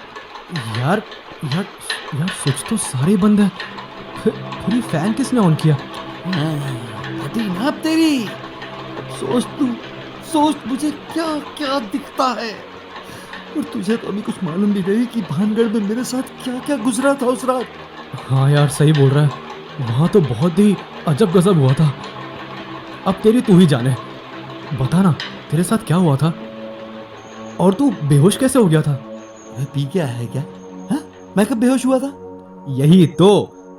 यार यार यार स्विच तो सारे बंद है। फिर ये फैन किसने ऑन किया? फटी ना अब तेरी। सोच मुझे क्या क्या दिखता है। और तुझे तो अभी कुछ मालूम भी नहीं कि भानगढ़ में मेरे साथ क्या क्या गुजरा था उस रात। हाँ यार सही बोल रहा है, वहाँ तो बहुत ही अजब गजब हुआ था। अब तेरी तू ही जाने, बता ना तेरे साथ क्या हुआ था और तू बेहोश कैसे हो गया था? मैं पी के आया है क्या? हाँ? मैं कब बेहोश हुआ था? यही तो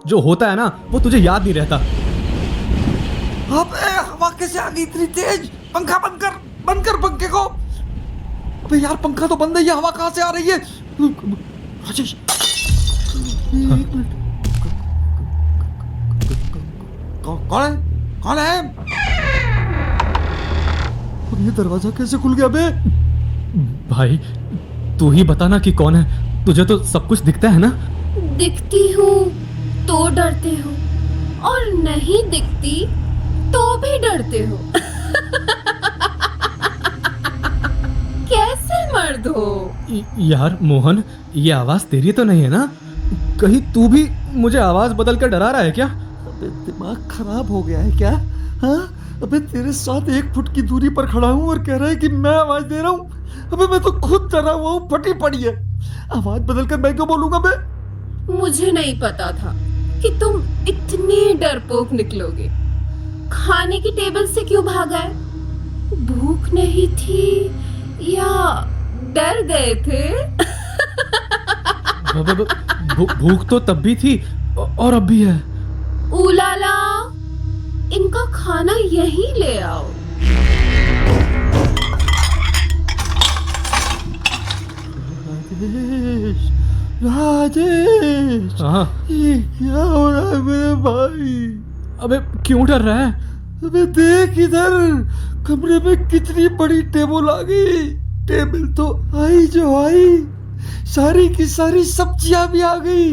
जो होता है ना वो तुझे याद नहीं रहता। अबे हवा कैसे आ गई इतनी तेज? पंखा बंद कर पंखे को। अबे यार पंखा तो बंद है, ये हवा कहाँ से आ रही है? राजेश एक मिनट, कौन है? अब ये दरवाजा कैसे खुल गया बे? भाई तू ही बता ना कि कौन है, तुझे तो सब कुछ दिखता है ना? दिखती हूँ तो डरते हो और नहीं दिखती तो भी डरते हो। कैसे मर्द हो? यार मोहन, ये आवाज तेरी तो नहीं है ना? कहीं तू भी मुझे आवाज बदल कर डरा रहा है क्या? अबे दिमाग खराब हो गया है क्या? हाँ अबे तेरे साथ 1 फुट की दूरी पर खड़ा हूँ और कह रहा है कि मैं आवाज दे रहा हूँ। अबे मैं तो खुद डरा हुआ हूँ, फटी पड़ी है। आवाज बदल कर मैं क्यों बोलूंगा बे? मुझे नहीं पता था कि तुम इतने डरपोक निकलोगे। खाने की टेबल से क्यों भागा है? भूख नहीं थी या डर गए थे? भूख तो तब भी थी और अब भी है। उलाला, इनका खाना यहीं ले आओ। राजेश, हाँ ये क्या हो रहा है मेरे भाई? अबे क्यों डर रहा है? अबे देख इधर, कमरे में कितनी बड़ी टेबल आ गई। टेबल तो आई जो आई, सारी की सारी सब्जियां भी आ गई।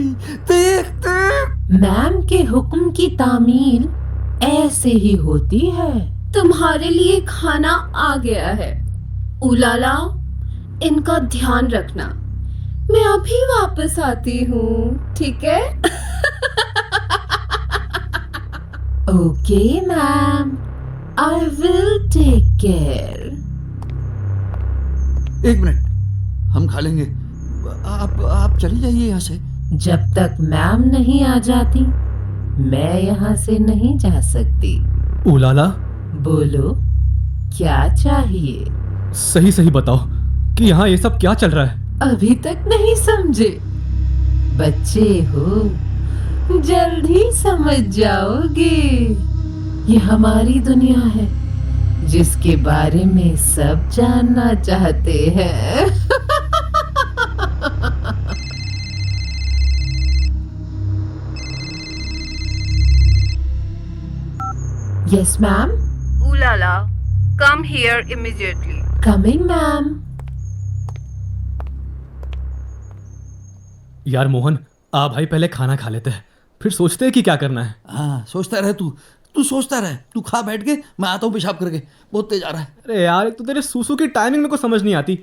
देख देख। मैम के हुक्म की तामील ऐसे ही होती है। तुम्हारे लिए खाना आ गया है। उलाला, इनका ध्यान रखना। मैं अभी वापस आती हूँ, ठीक है? Okay ma'am, I will take care. 1 मिनट, हम खा लेंगे। आप चली जाइए यहाँ से। जब तक मैम नहीं आ जाती मैं यहाँ से नहीं जा सकती। उलाला, बोलो क्या चाहिए? सही सही बताओ कि यहाँ ये सब क्या चल रहा है? अभी तक नहीं समझे? बच्चे हो, जल्द ही समझ जाओगे। ये हमारी दुनिया है जिसके बारे में सब जानना चाहते हैं। Yes ma'am. उलाला, come here immediately. Coming ma'am. यार मोहन, आ भाई पहले खाना खा लेते हैं, फिर सोचते हैं कि क्या करना है। हाँ सोचता रहे तू सोचता रहे। तू खा बैठ के, मैं आता हूँ पेशाब करके, बहुत तेज आ रहा है। अरे यार, एक तो तेरे सूसू की टाइमिंग मेरे को समझ नहीं आती।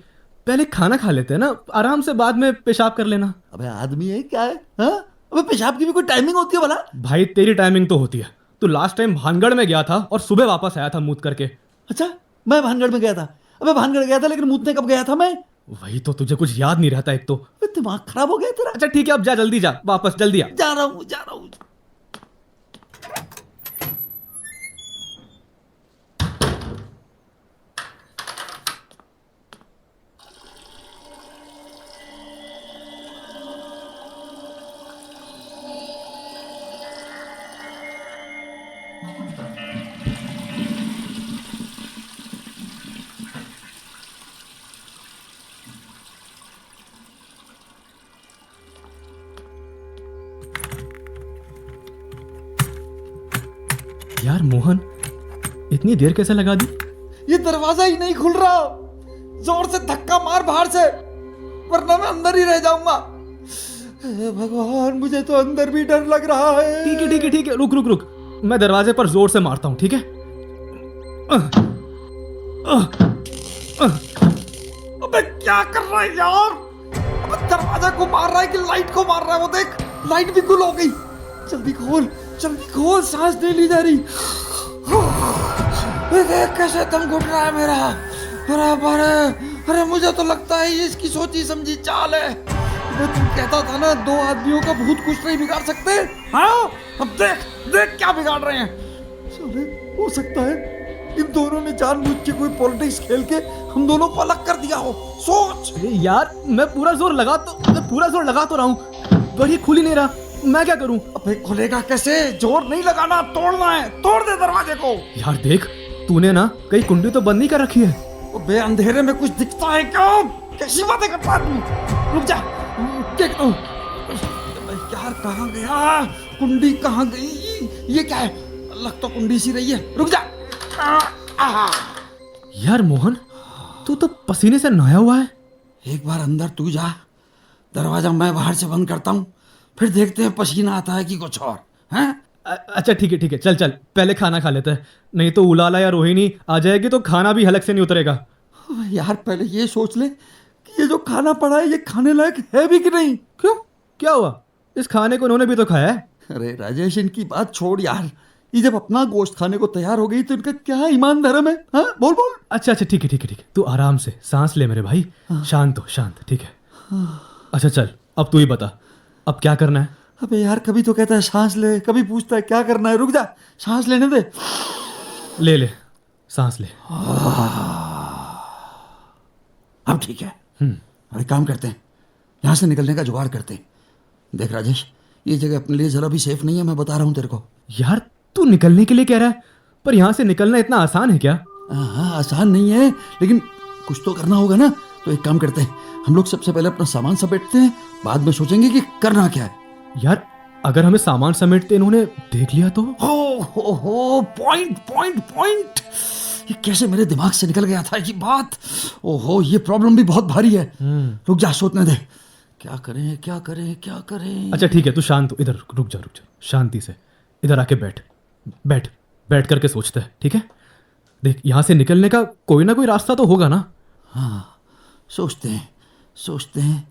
पहले खाना खा लेते हैं ना, आराम से बाद में पेशाब कर लेना। अबे आदमी है क्या है? हाँ अबे पेशाब की भी कोई टाइमिंग होती है भला? भाई तेरी टाइमिंग तो होती है। तू लास्ट टाइम भानगढ़ में गया था और सुबह वापस आया था मूत करके। अच्छा, मैं भानगढ़ में गया था? अबे भानगढ़ गया था लेकिन मूतने कब गया था मैं? वही तो, तुझे कुछ याद नहीं रहता एक तो। दिमाग खराब हो गया तेरा। अच्छा ठीक है, अब जा, जल्दी जा, वापस जल्दी आ। जा रहा हूँ। यार मोहन, इतनी देर कैसे लगा दी? ये दरवाजा ही नहीं खुल रहा। जोर से धक्का मार बाहर से, वरना मैं अंदर ही रह जाऊंगा। हे भगवान, मुझे तो अंदर भी डर लग रहा है। ठीक है, रुक। मैं दरवाजे पर जोर से मारता हूँ, ठीक है? अबे क्या कर रहा है यार? अबे दरवाजा को मार रहा है कि लाइट को मार रहा है? वो देख, लाइट भी गुल हो गई। जल्दी खोल, सांस नहीं ली जा रही। देख कैसे दम घुट रहा है मेरा। बराबर है। अरे मुझे तो लगता है ये इसकी सोची समझी चाल है। अबे तू कहता था ना 2 आदमियों का भूत कुछ नहीं बिगाड़ सकते। हाँ अब देख देख क्या बिगाड़ रहे हैं। साले हो सकता है इन दोनों ने जानबूझ के कोई पॉलिटिक्स खेल के हम दोनों को अलग कर दिया हो। सोच। अरे यार मैं पूरा जोर लगा तो रहा हूँ, पर ये खुल ही नहीं रहा, मैं क्या करूँ? अबे खुलेगा कैसे? जोर नहीं लगाना, तोड़ना है। तोड़ दे दरवाजे को। यार देख, तूने ना कहीं कुंडी तो बंद नहीं कर रखी है? अबे अंधेरे में कुछ दिखता है क्या? कैसी बातें करता है तू? रुक जा, देख लो। यार कहाँ गया? कुंडी कहाँ गई? ये क्या है? लग तो कुंडी सी रही है। रुक जा। यार मोहन, तू तो पसीने से नहाया हुआ है। एक बार अंदर तू जा, दरवाजा मैं बाहर से बंद करता हूँ, फिर देखते हैं पसीना आता है कि कुछ और। हैं? अच्छा ठीक है, चल पहले खाना खा लेते हैं, नहीं तो उलाला या रोहिणी आ जाएगी तो खाना भी हलक से नहीं उतरेगा। यार पहले ये सोच ले कि ये जो खाना पड़ा है ये खाने लायक है भी कि नहीं। क्यों, क्या हुआ? इस खाने को उन्होंने भी तो खाया है। अरे राजेश, इनकी बात छोड़ यार। ये जब अपना गोश्त खाने को तैयार हो गई तो इनका क्या ईमान धर्म है? हाँ बोल। अच्छा ठीक है, तू आराम से सांस ले मेरे भाई। शांत हो, शांत, ठीक है। अच्छा चल, अब तू ही बता, अब क्या करना है? अबे यार कभी तो कहता है सांस ले, कभी पूछता है क्या करना है। रुक जा, सांस लेने दे। ले सांस ले। अब ठीक है। अरे काम करते हैं, यहाँ से निकलने का जुगाड़ करते हैं। देख राजेश, ये जगह अपने लिए जरा भी सेफ नहीं है, मैं बता रहा हूँ तेरे को। यार तू निकलने के लिए कह रहा है, पर यहाँ से निकलना इतना आसान है क्या? हाँ आसान नहीं है, लेकिन कुछ तो करना होगा ना। तो एक काम करते हैं, हम लोग सबसे पहले अपना सामान समेटते हैं, बाद में सोचेंगे कि करना क्या है। यार अगर हमें सामान समेटते इन्होंने देख लिया तो? हो पॉइंट। ये कैसे मेरे दिमाग से निकल गया था ये बात। ओहो, ये प्रॉब्लम भी बहुत भारी है। रुक जा, सोचने दे। क्या करें। अच्छा ठीक है, तू शांत हो, इधर रुक जा, शांति से इधर आके बैठ करके सोचते हैं, ठीक है? देख, यहाँ से निकलने का कोई ना कोई रास्ता तो होगा ना। हाँ, सोचते हैं। सोचते हैं।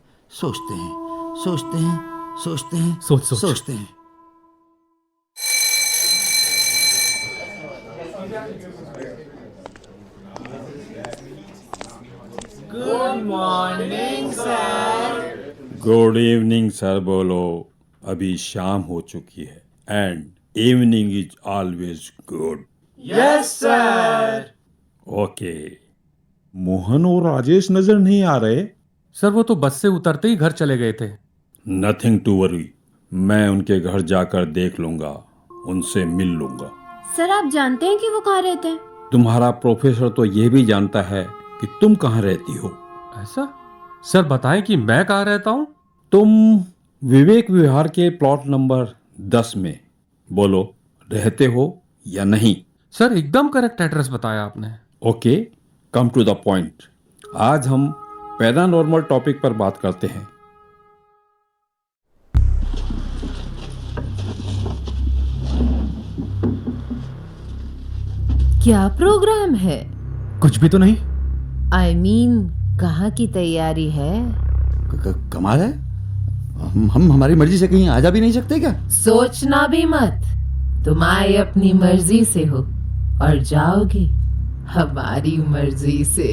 Good morning sir. Good evening sir बोलो। अभी शाम हो चुकी है and evening is always good. Yes sir. Okay. Mohan और राजेश नजर नहीं आ रहे? सर वो तो बस से उतरते ही घर चले गए थे। नथिंग टू वरी, मैं उनके घर जाकर देख लूंगा, उनसे मिल लूंगा। सर आप जानते हैं कि वो कहाँ रहते हैं? तुम्हारा प्रोफेसर तो ये भी जानता है कि तुम कहाँ रहती हो। ऐसा? सर बताएं कि मैं कहाँ रहता हूँ। तुम विवेक विहार के प्लॉट नंबर 10 में। बोलो, रहते हो या नहीं? सर एकदम करेक्ट एड्रेस बताया आपने। Okay, come to the point. आज हम पैरानॉर्मल टॉपिक पर बात करते हैं। क्या प्रोग्राम है? कुछ भी तो नहीं। I mean, कहाँ की तैयारी है? कमाल है, हम हमारी मर्जी से कहीं आ जा भी नहीं सकते क्या? सोचना भी मत, तुम आए अपनी मर्जी से हो और जाओगे हमारी मर्जी से।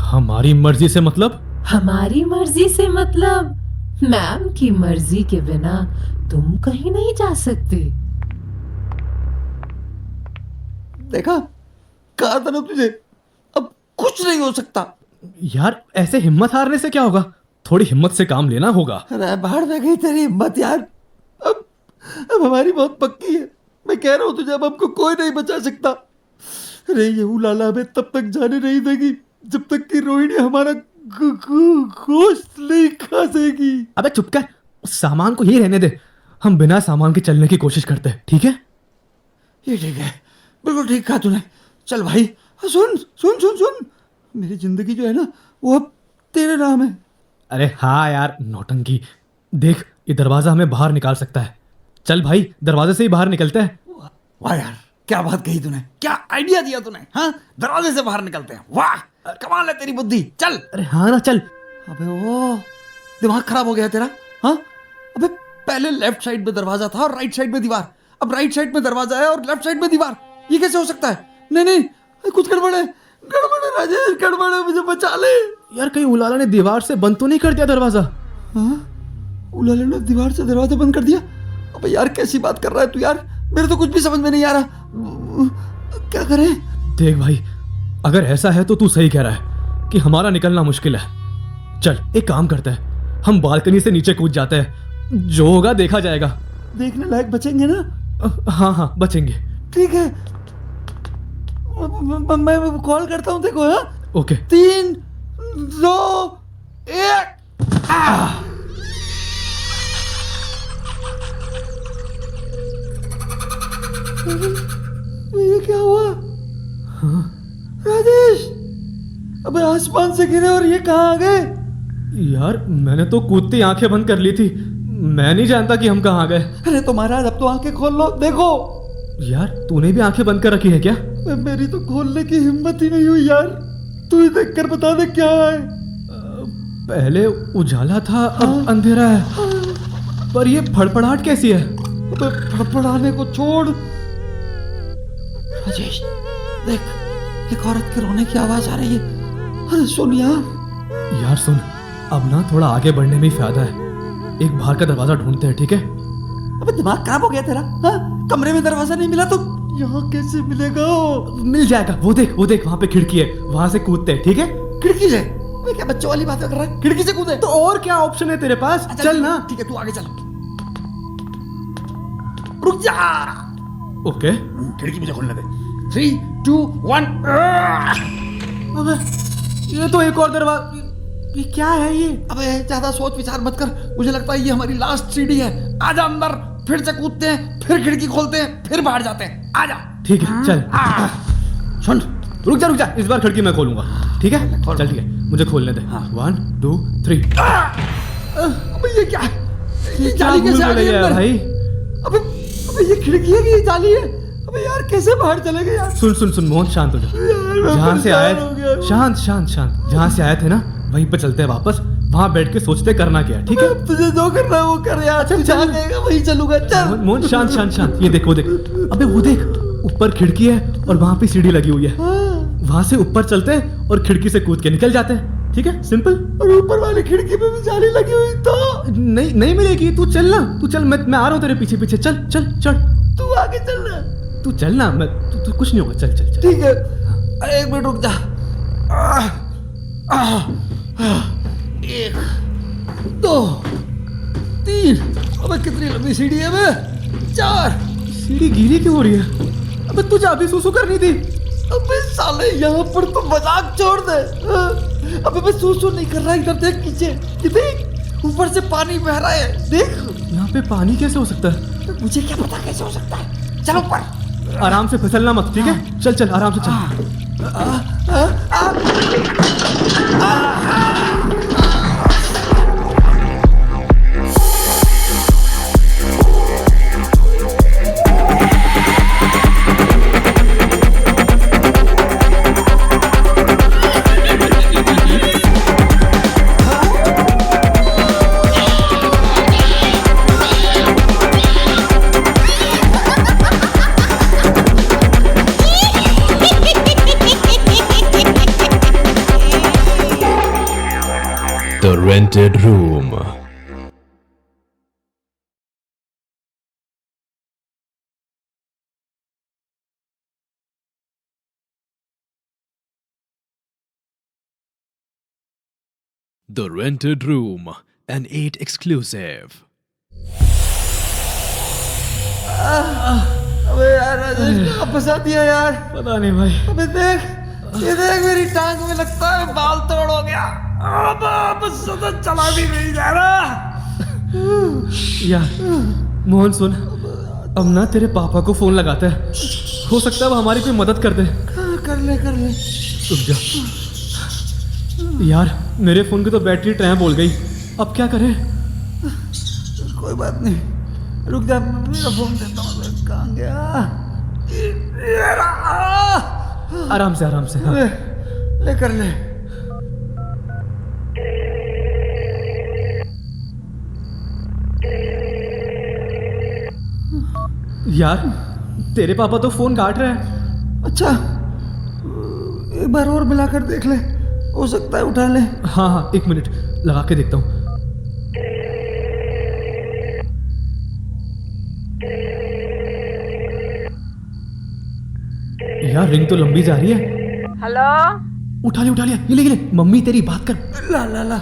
हमारी मर्जी से मतलब? हमारी मर्जी से मतलब मैम की मर्जी के बिना तुम कहीं नहीं जा सकते। देखा, कहा था ना तुझे, अब कुछ नहीं हो सकता। यार ऐसे हिम्मत हारने से क्या होगा, थोड़ी हिम्मत से काम लेना होगा। अरे बाहर में गई तेरी हिम्मत यार। अब हमारी बहुत पक्की है, मैं कह रहा हूँ तुझे, अब हमको कोई नहीं बचा सकता। अरे ये उलाला हमें तब तक जाने नहीं देगी जब तक कि रोहिणी हमारा गोश्त नहीं खा देगी। अबे चुप कर, सामान को ही रहने दे, हम बिना सामान के चलने की कोशिश करते हैं, ठीक है? ये ठीक है, बिल्कुल ठीक कहा तूने। चल भाई, सुन सुन सुन सुन, मेरी जिंदगी जो है ना वो अब तेरे नाम है। अरे हाँ यार, नौटंकी। देख, ये दरवाजा हमें बाहर निकाल सकता है। चल भाई, दरवाजे से ही बाहर निकलते हैं। वाह यार, क्या बात कही तूने, क्या आइडिया दिया तूने। हाँ, दरवाजे से बाहर निकलते हैं। वाह, कमाल है तेरी बुद्धि। चल। अरे हाँ ना, चल। अबे ओ, दिमाग खराब हो गया तेरा। हाँ, अबे पहले लेफ्ट साइड में दरवाजा था और राइट साइड में दीवार, अब राइट साइड में दरवाजा है और लेफ्ट साइड में दीवार। ये कैसे हो सकता है? नहीं, कुछ गड़बड़ है। गड़बड़ है राजेश, गड़बड़ है, मुझे बचा ले। यार कहीं उलाला ने दीवार से बंद तो नहीं कर दिया दरवाजा? हाँ, उलाले ने दीवार से दरवाजा बंद कर दिया? अबे यार कैसी बात कर रहा है तू यार, मेरे तो कुछ भी समझ में नहीं आ रहा। क्या करें? देख भाई, अगर ऐसा है तो तू सही कह रहा है कि हमारा निकलना मुश्किल है। चल एक काम करते हैं, हम बालकनी से नीचे कूद जाते हैं, जो होगा देखा जाएगा। देखने लायक बचेंगे ना? हाँ हाँ बचेंगे। ठीक है, मैं कॉल करता हूँ, देखो। हाँ ओके। 3, 2, 1। ये क्या हुआ? राजेश, अबे आसमान से गिरे और ये कहाँ आ गए? यार मैंने तो कूदती आंखें बंद कर ली थी, मैं नहीं जानता कि हम कहाँ गए। अरे तो महाराज अब तो आंखें खोल लो, देखो। यार तूने भी आंखें बंद कर रखी है क्या? मेरी तो खोलने की हिम्मत ही नहीं हुई यार, तू ही देख कर बता दे क्या है। पहले उजाला था, अब अंधेरा है, पर ये फड़फड़ाहट कैसी है? अबे फड़फड़ाने को छोड़ राजेश, देख एक औरत के रोने की आवाज आ रही है। अरे सुन यार। यार सुन, अब ना थोड़ा आगे बढ़ने में ही फायदा है, एक बाहर का दरवाजा ढूंढते हैं, ठीक है? अबे दिमाग खराब हो गया तेरा? हाँ, कमरे में दरवाजा नहीं मिला तो यहाँ कैसे मिलेगा? मिल जाएगा, वो देख वहां पे खिड़की है, वहां से कूदते हैं, ठीक है? खिड़की से? मैं क्या बच्चों वाली बात कर रहा है? खिड़की से कूदे? तो और क्या ऑप्शन है तेरे पास? चल ना। ठीक है, तू आगे चल। रुक जा। ओके, खिड़की मुझे खोलने दे। 3, 2, 1। अबे ये तो एक और दरवाजा, ये क्या है ये? अबे ज्यादा सोच विचार मत कर, मुझे लगता है ये हमारी लास्ट सीढ़ी है। आजा अंदर, फिर से कूदते हैं, फिर खिड़की खोलते हैं, फिर बाहर जाते हैं। आजा। ठीक है चल। सुन, रुक जा, इस बार खिड़की मैं खोलूंगा, ठीक है? चल ठीक है, मुझे खोलने दे। 1, 2, 3। अबे ये क्या है? ये क्या जाली कैसे आ गई है अंदर? भाई? अबे ये खिड़की है कि ये जाली है? अबे यार कैसे बाहर चले गए यार? सुन मोहन, शांत हो जा। जहाँ से आए, शांत, जहाँ से आए थे ना वहीं पे चलते हैं वापस, वहां बैठ के सोचते करना क्या है, ठीक है? तुझे जो करना है वो कर यार, चल जहाँ कहेगा वहीं चलूंगा। चल मोहन शांत। ये देख वो देख, अबे वो देख, ऊपर खिड़की है और वहां पे सीढ़ी लगी हुई है, वहां से ऊपर चलते हैं और खिड़की से कूद के निकल जाते हैं, ठीक है? सिंपल। और ऊपर वाली खिड़की पे भी जाली लगी हुई तो नहीं मिलेगी। तू चल ना, तू चल, मैं आ रहा हूँ तेरे पीछे। चल तू आगे चलना, तू चलना, मैं तू कुछ नहीं होगा। चल। ठीक है। अरे 1 मिनट रुक जा। 1, 2, 3। अबे कितनी लंबी सीढ़ी है बे? 4। सीढ़ी गीली क्यों हो रही है? अबे तुझे अभी सुसु करनी थी। अबे साले यहाँ पर तो मजाक छोड़ दे। अबे मैं सुसु नहीं कर रहा, इधर देख नीचे, ये देख ऊपर से पानी बह रहा है, देख। यहाँ पे पानी कैसे हो सकता है? मुझे क्या पता कैसे हो सकता है। चलो ऊपर। आराम से फिसलना मत, ठीक है? चल आराम से चल। The Rented Room. The Rented Room, an 8 exclusive. अबे यार राजेश कहाँ फंसा दिया यार? पता नहीं भाई। अबे देख, ये देख मेरी टांग में लगता है बाल तोड़ हो गया। अब सदा चला भी नहीं जा रहा। यार मोहन सुन, अब ना तेरे पापा को फोन लगाते हैं, हो सकता है वो हमारी कोई मदद कर दे। कर ले। रुक जा यार, मेरे फोन की तो बैटरी ट्रैं बोल गई, अब क्या करें? कोई बात नहीं, रुक जा, मेरा फोन देता हूँ। कहाँ गया? आराम से हाँ। ले कर ले। यार तेरे पापा तो फोन काट रहे हैं। अच्छा, एक बार और मिलाकर देख ले, हो सकता है उठा ले। हाँ हाँ, 1 मिनट लगा के देखता हूँ। यार रिंग तो लंबी जा रही है। हेलो, उठा ले, ये ले, मम्मी तेरी बात कर। ला ला ला।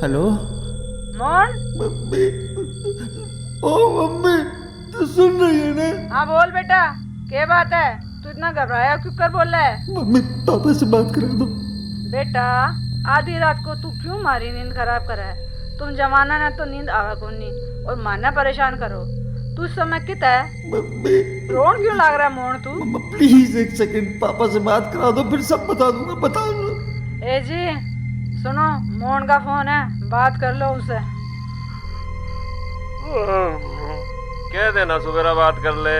हेलो मोहन। मम्मी, ओ मम्मी, तू सुन रही है ना? हाँ बोल बेटा, क्या बात है? तू इतना घबराया क्यों कर बोल रहा है? मम्मी पापा से बात करा दो। बेटा, आधी रात को तू क्यों मारी नींद खराब करा है? तुम जमाना ना तो नींद आवा को नहीं और माना परेशान करो। तू इस समय कित है? मम्मी, रोन क्यों लाग रहा है मोहन तू? मम्मा प्लीज 1 सेकंड, पापा से बात करा दो, फिर सब बता दूंगा, बता दो। ए जी सुनो, मोहन का फोन है, बात कर लो उससे। कह देना सुबेरा बात कर ले।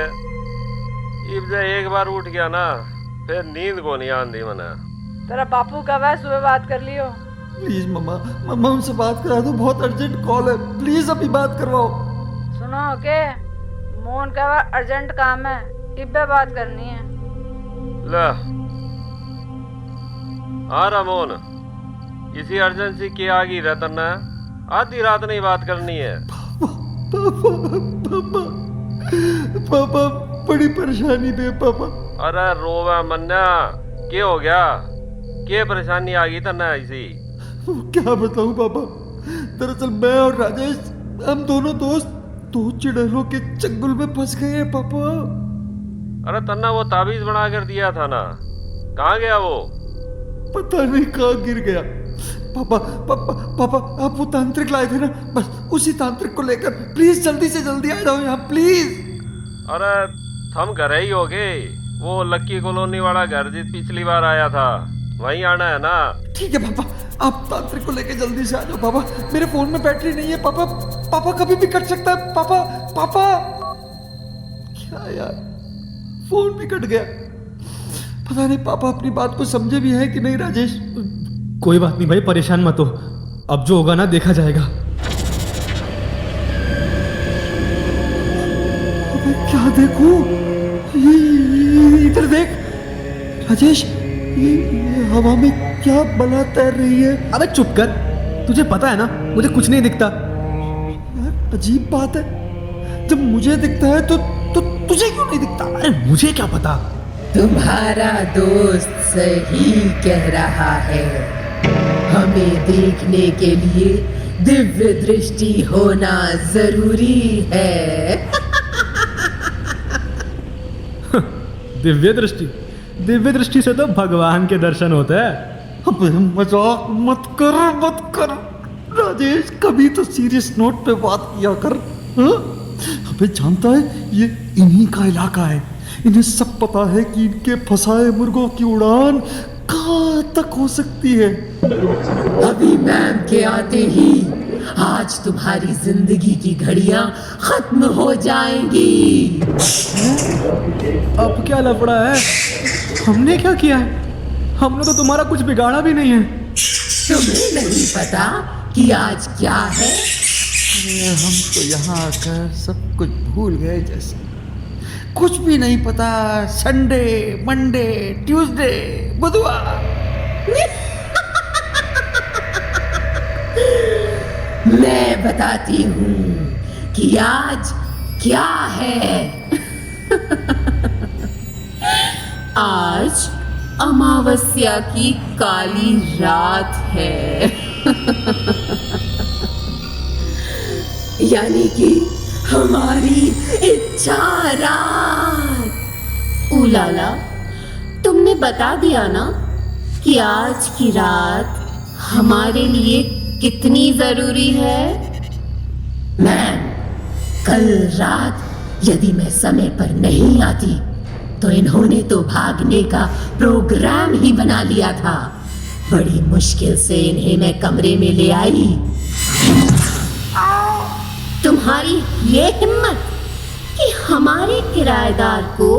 इब जे एक बार उठ गया ना, फिर नींद को नहीं आंदी मना। तेरा बापू कब है? सुबह बात कर लियो। प्लीज मम्मा उनसे बात करा दो, बहुत अर्जेंट कॉल है, प्लीज अभी बात करवाओ। सुनो के, मोहन का अर्जेंट काम है, इब्बे बात करनी है। ले आ रहा मोहन, इसी अर्जेंसी की आगी रहता, आधी रात नहीं बात करनी है। पापा बड़ी परेशानी में पापा। अरे रोवा मन्ना, क्या हो गया? क्या परेशानी आ गई तना इसी? क्या बताऊं पापा, दरअसल मैं और राजेश, हम दोनों दोस्त 2 चिड़ैलों के चंगुल में फंस गए हैं पापा। अरे तन्ना वो ताबीज बना कर दिया था ना, कहाँ गया वो? पता नहीं कहाँ गिर गया। पापा आप वो तांत्रिक लाए थे ना, बस उसी तांत्रिक को लेकर प्लीज जल्दी से जल्दी आ जाओ यहाँ प्लीज। अरे थम घर ही हो गए, वो लक्की कॉलोनी वाला घर जिस पिछली बार आया था, वहीं आना है ना? ठीक है पापा, आप तांत्रिक को लेकर जल्दी से आ जाओ पापा। मेरे फोन में बैटरी नहीं है पापा कभी भी कट सकता है पापा। क्या यार, फोन भी कट गया। पता नहीं पापा अपनी बात को समझे भी है कि नहीं। राजेश कोई बात नहीं भाई, परेशान मत हो, अब जो होगा ना देखा जाएगा। अबे क्या देखूं? ये इधर देख राजेश, ये हवा में क्या बला तैर रही है? अबे चुप कर, तुझे पता है ना मुझे कुछ नहीं दिखता। यार अजीब बात है, जब मुझे दिखता है तो तुझे क्यों नहीं दिखता? अरे मुझे क्या पता। तुम्हारा दोस्त सही कह रहा है, हमें देखने के लिए दिव्य दृष्टि होना जरूरी है। दिव्य दृष्टि से तो भगवान के दर्शन होते हैं। अबे मजाक मत कर राजेश, कभी तो सीरियस नोट पे बात किया कर। हाँ? अबे जानता है ये इन्हीं का इलाका है, इन्हें सब पता है कि इनके फंसाए मुर्गों की उड़ान कहाँ तक हो सकती है। अभी मैम के आते ही आज तुम्हारी जिंदगी की घड़ियां खत्म हो जाएंगी। अब क्या लफड़ा है? हमने क्या किया है? हमने तो तुम्हारा कुछ बिगाड़ा भी नहीं है। तुम्हें नहीं पता कि आज क्या है? हम तो यहाँ आकर सब कुछ भूल गए जैसे, कुछ भी नहीं पता। संडे, मंडे, ट्यूसडे, बुधवार। मैं बताती हूँ कि आज क्या है। आज अमावस्या की काली रात है। यानी कि हमारी इच्छा रात। उलाला, तुमने बता दिया ना कि आज की रात हमारे लिए कितनी जरूरी है। मैम, कल रात यदि मैं समय पर नहीं आती तो इन्होंने तो भागने का प्रोग्राम ही बना लिया था। बड़ी मुश्किल से इन्हें मैं कमरे में ले आई। तुम्हारी ये हिम्मत कि हमारे किराएदार को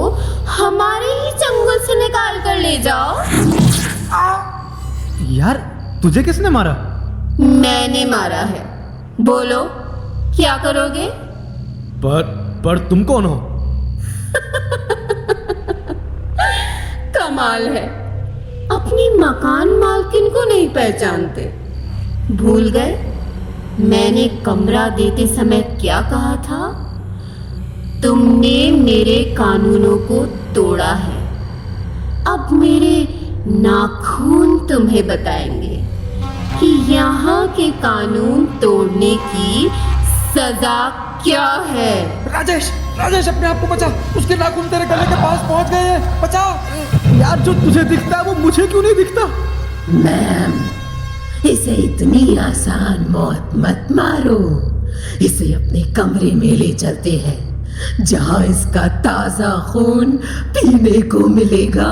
हमारे ही चंगुल से निकाल कर ले जाओ। यार तुझे किसने मारा? मैंने मारा है। बोलो क्या करोगे? पर तुम कौन हो? कमाल है, अपनी मकान मालकिन को नहीं पहचानते। भूल गए मैंने कमरा देते समय क्या कहा था? तुमने मेरे कानूनों को तोड़ा है, अब मेरे नाखून तुम्हें बताएंगे कि यहाँ के कानून तोड़ने की सजा क्या है। राजेश, राजेश अपने आप को बचा, उसके नाखून तेरे गले के पास पहुंच गए हैं, बचा। यार जो तुझे दिखता है वो मुझे क्यों नहीं दिखता? मैम, इसे इतनी आसान मौत मत मारो, इसे अपने कमरे में ले चलते हैं जहां इसका ताजा खून पीने को मिलेगा।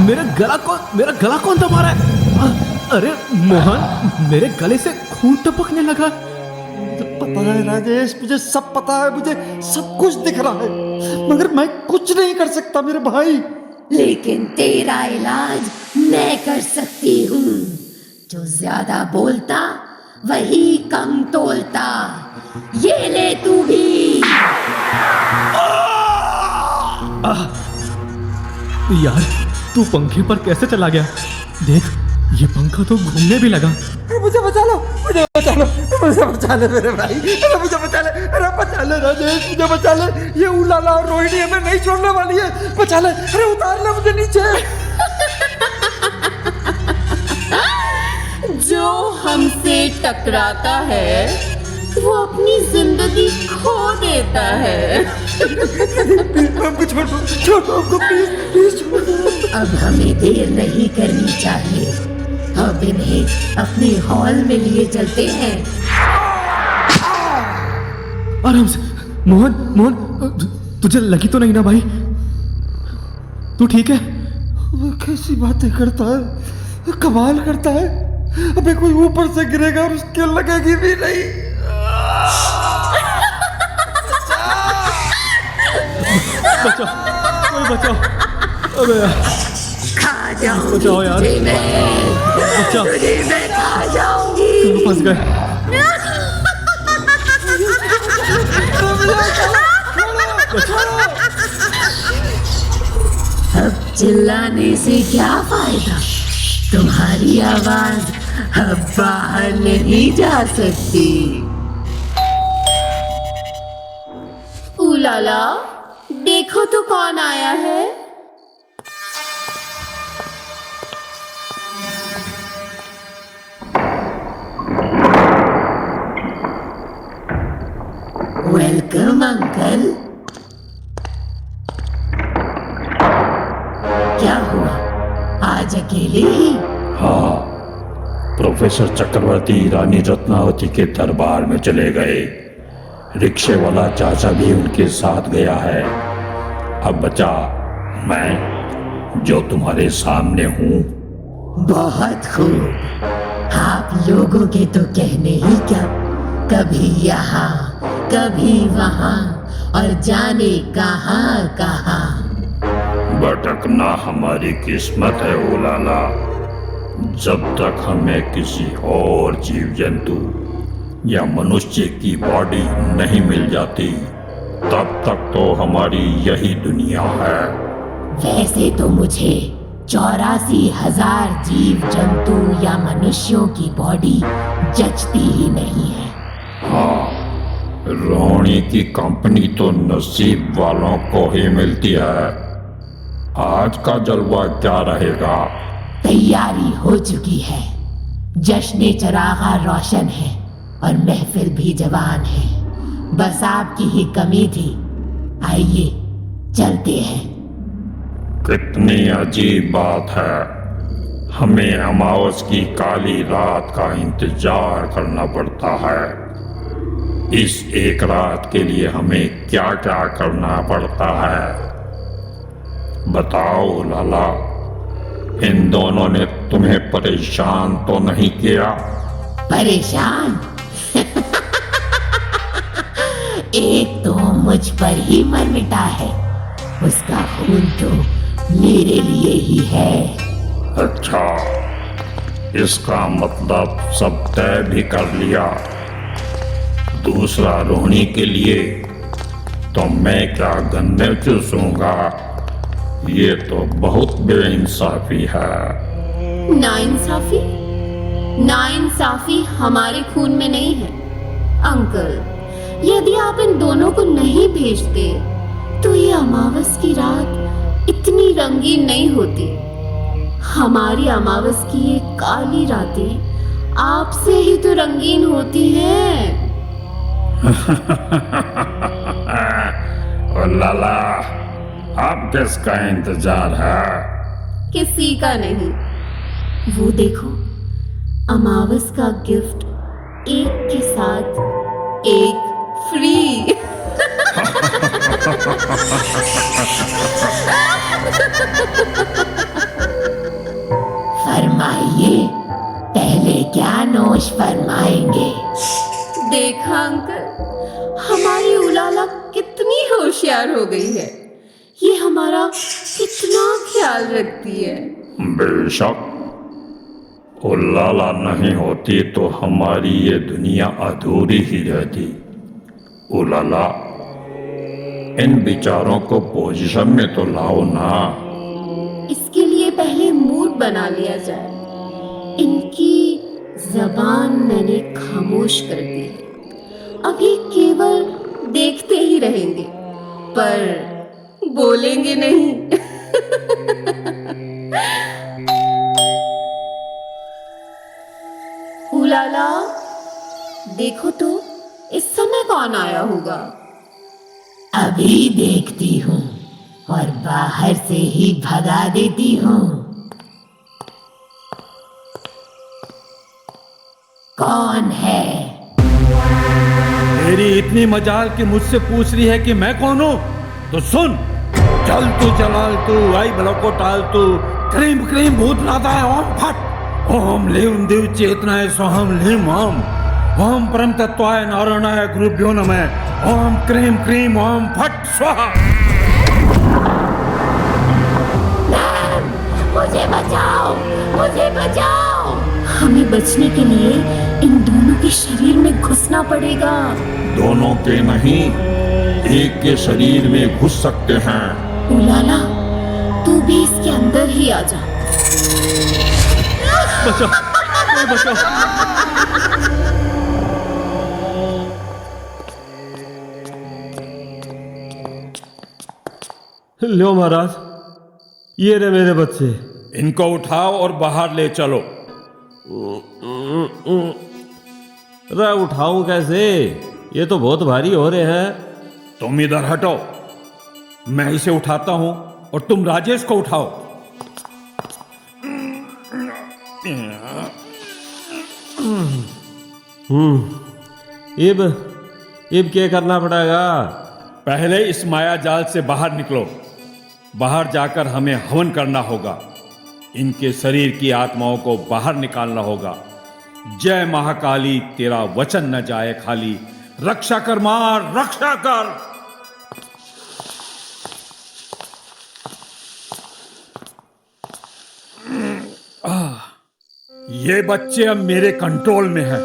मेरा गला कौन दबा रहा है? अरे मोहन, मेरे गले से खून टपकने लगा। पता है राजेश, मुझे सब पता है, मुझे सब कुछ दिख रहा है, मगर मैं कुछ नहीं कर सकता मेरे भाई। लेकिन तेरा इलाज मैं कर सकती हूँ। जो ज्यादा बोलता वही कम तोलता। ये ले तू भी। यार तू पंखे पर कैसे चला गया? देख, ये पंखा तो घूमने भी लगा। मुझे बचा लो, मुझे बचा लो, मुझे बचा ले मेरे भाई, मुझे बचा ले, अरे बचा ले राजेश, मुझे बचा ले। ये उलाला और रोहिणी हमें नहीं छोड़ने वाली है, बचा ले, अरे उतार ले मुझे नीचे। जो हमसे टकराता है वो अपनी जिंदगी खो देता है। हमको छोड़ दो, छोड़ दो हमको, प्लीज प्लीज छोड़ दो। अब हमें देर नहीं करनी चाहिए, अब इन्हें अपने हॉल में लिए चलते हैं। आराम से। मोहन, तुझे लगी तो नहीं ना भाई? तू ठीक है? वो कैसी बातें करता है, कमाल करता है। अबे कोई ऊपर से गिरेगा और उसके लगेगी भी नहीं। बचाओ, कोई बचाओ। अबे यार, खा जाऊंगी बचाओ यार, तुझे मैं, बचाओ। तुझे मैं खा जाऊंगी। तुम फंस गए। अब चिल्लाने से क्या फायदा? तुम्हारी आवाज अब बाहर नहीं जा सकती। उलाला, देखो तो कौन आया है। Welcome uncle. क्या हुआ, आज अकेले ही? हाँ, प्रोफेसर चक्रवर्ती रानी रत्नावती के दरबार में चले गए। रिक्शे वाला चाचा भी उनके साथ गया है। अब बचा मैं, जो तुम्हारे सामने हूँ। बहुत खूब। आप लोगों के तो कहने ही क्या, कभी यहाँ कभी वहाँ और जाने कहाँ कहाँ। भटकना हमारी किस्मत है उलाला। जब तक हमें किसी और जीव जंतु या मनुष्य की बॉडी नहीं मिल जाती, तब तक तो हमारी यही दुनिया है। वैसे तो मुझे 84,000 जीव जंतु या मनुष्यों की बॉडी जचती ही नहीं है। हाँ, रोहिणी की कंपनी तो नसीब वालों को ही मिलती है। आज का जलवा क्या रहेगा? तैयारी हो चुकी है। जश्न चरागा रोशन है और महफिल भी जवान है। बस आपकी ही कमी थी। आइए चलते हैं। कितनी अजीब बात है, हमें अमावस की काली रात का इंतजार करना पड़ता है। इस एक रात के लिए हमें क्या क्या करना पड़ता है? बताओ लाला, इन दोनों ने तुम्हें परेशान तो नहीं किया? परेशान? एक तो मुझ पर ही मर मिटा है, उसका खून तो मेरे लिए ही है। अच्छा, इसका मतलब सब तय भी कर लिया। दूसरा रोहिणी के लिए तो मैं क्या गन्ने चूसूंगा? ये तो बहुत बेइंसाफी है। नाइंसाफी? नाइंसाफी हमारे खून में नहीं है अंकल। यदि आप इन दोनों को नहीं भेजते तो ये अमावस की रात इतनी रंगीन नहीं होती। हमारी अमावस की ये काली रातें आपसे ही तो रंगीन होती हैं। ओ लाला, अब किसका इंतजार है? किसी का नहीं। वो देखो, अमावस का गिफ्ट एक के साथ एक फ्री। फरमाइए, पहले क्या नोश फरमाएंगे? देखा अंकल, हमारी उलाला कितनी होशियार हो गई है। ये हमारा कितना ख्याल रखती है। बेशक, उल्लाला नहीं होती तो हमारी ये दुनिया अधूरी ही रहती। उलाला, इन विचारों को पोजीशन में तो लाओ ना। इसके लिए पहले मूड बना लिया जाए। इनकी जबान मैंने खामोश कर दी है। अभी केवल देखते ही रहेंगे पर बोलेंगे नहीं। उलाला, देखो तो इस समय कौन आया होगा। अभी देखती हूँ और बाहर से ही भगा देती हूँ। कौन है? तेरी इतनी मजाल कि मुझसे पूछ रही है कि मैं कौन हूँ? तो सुन, चल तू जलाल तू आई बलो को टाल तू, क्रीम क्रीम भूत नादाय ओम फट, ओम लीम दिव चेतनाय सोहम लीम ओम, ओम परम तत्वाय नारायणाय गुरुभ्यो नमः, ओम क्रीम क्रीम ओम फट स्वाहा। मुझे बचाओ, मुझे बचाओ। हमें बचने के लिए इन दोनों के शरीर में घुसना पड़ेगा। दोनों के नहीं, एक के शरीर में घुस सकते हैं। उलाला, तू भी इसके अंदर ही आ जा। बचाओ, बचाओ। लो महाराज, ये रहे मेरे बच्चे। इनको उठाओ और बाहर ले चलो। रे उठाऊं कैसे? ये तो बहुत भारी हो रहे हैं। तुम इधर हटो, मैं इसे उठाता हूं और तुम राजेश को उठाओ। इब क्या करना पड़ेगा? पहले इस माया जाल से बाहर निकलो। बाहर जाकर हमें हवन करना होगा। इनके शरीर की आत्माओं को बाहर निकालना होगा। जय महाकाली, तेरा वचन न जाए खाली। रक्षा कर मां, रक्षा कर। ये बच्चे अब मेरे कंट्रोल में हैं।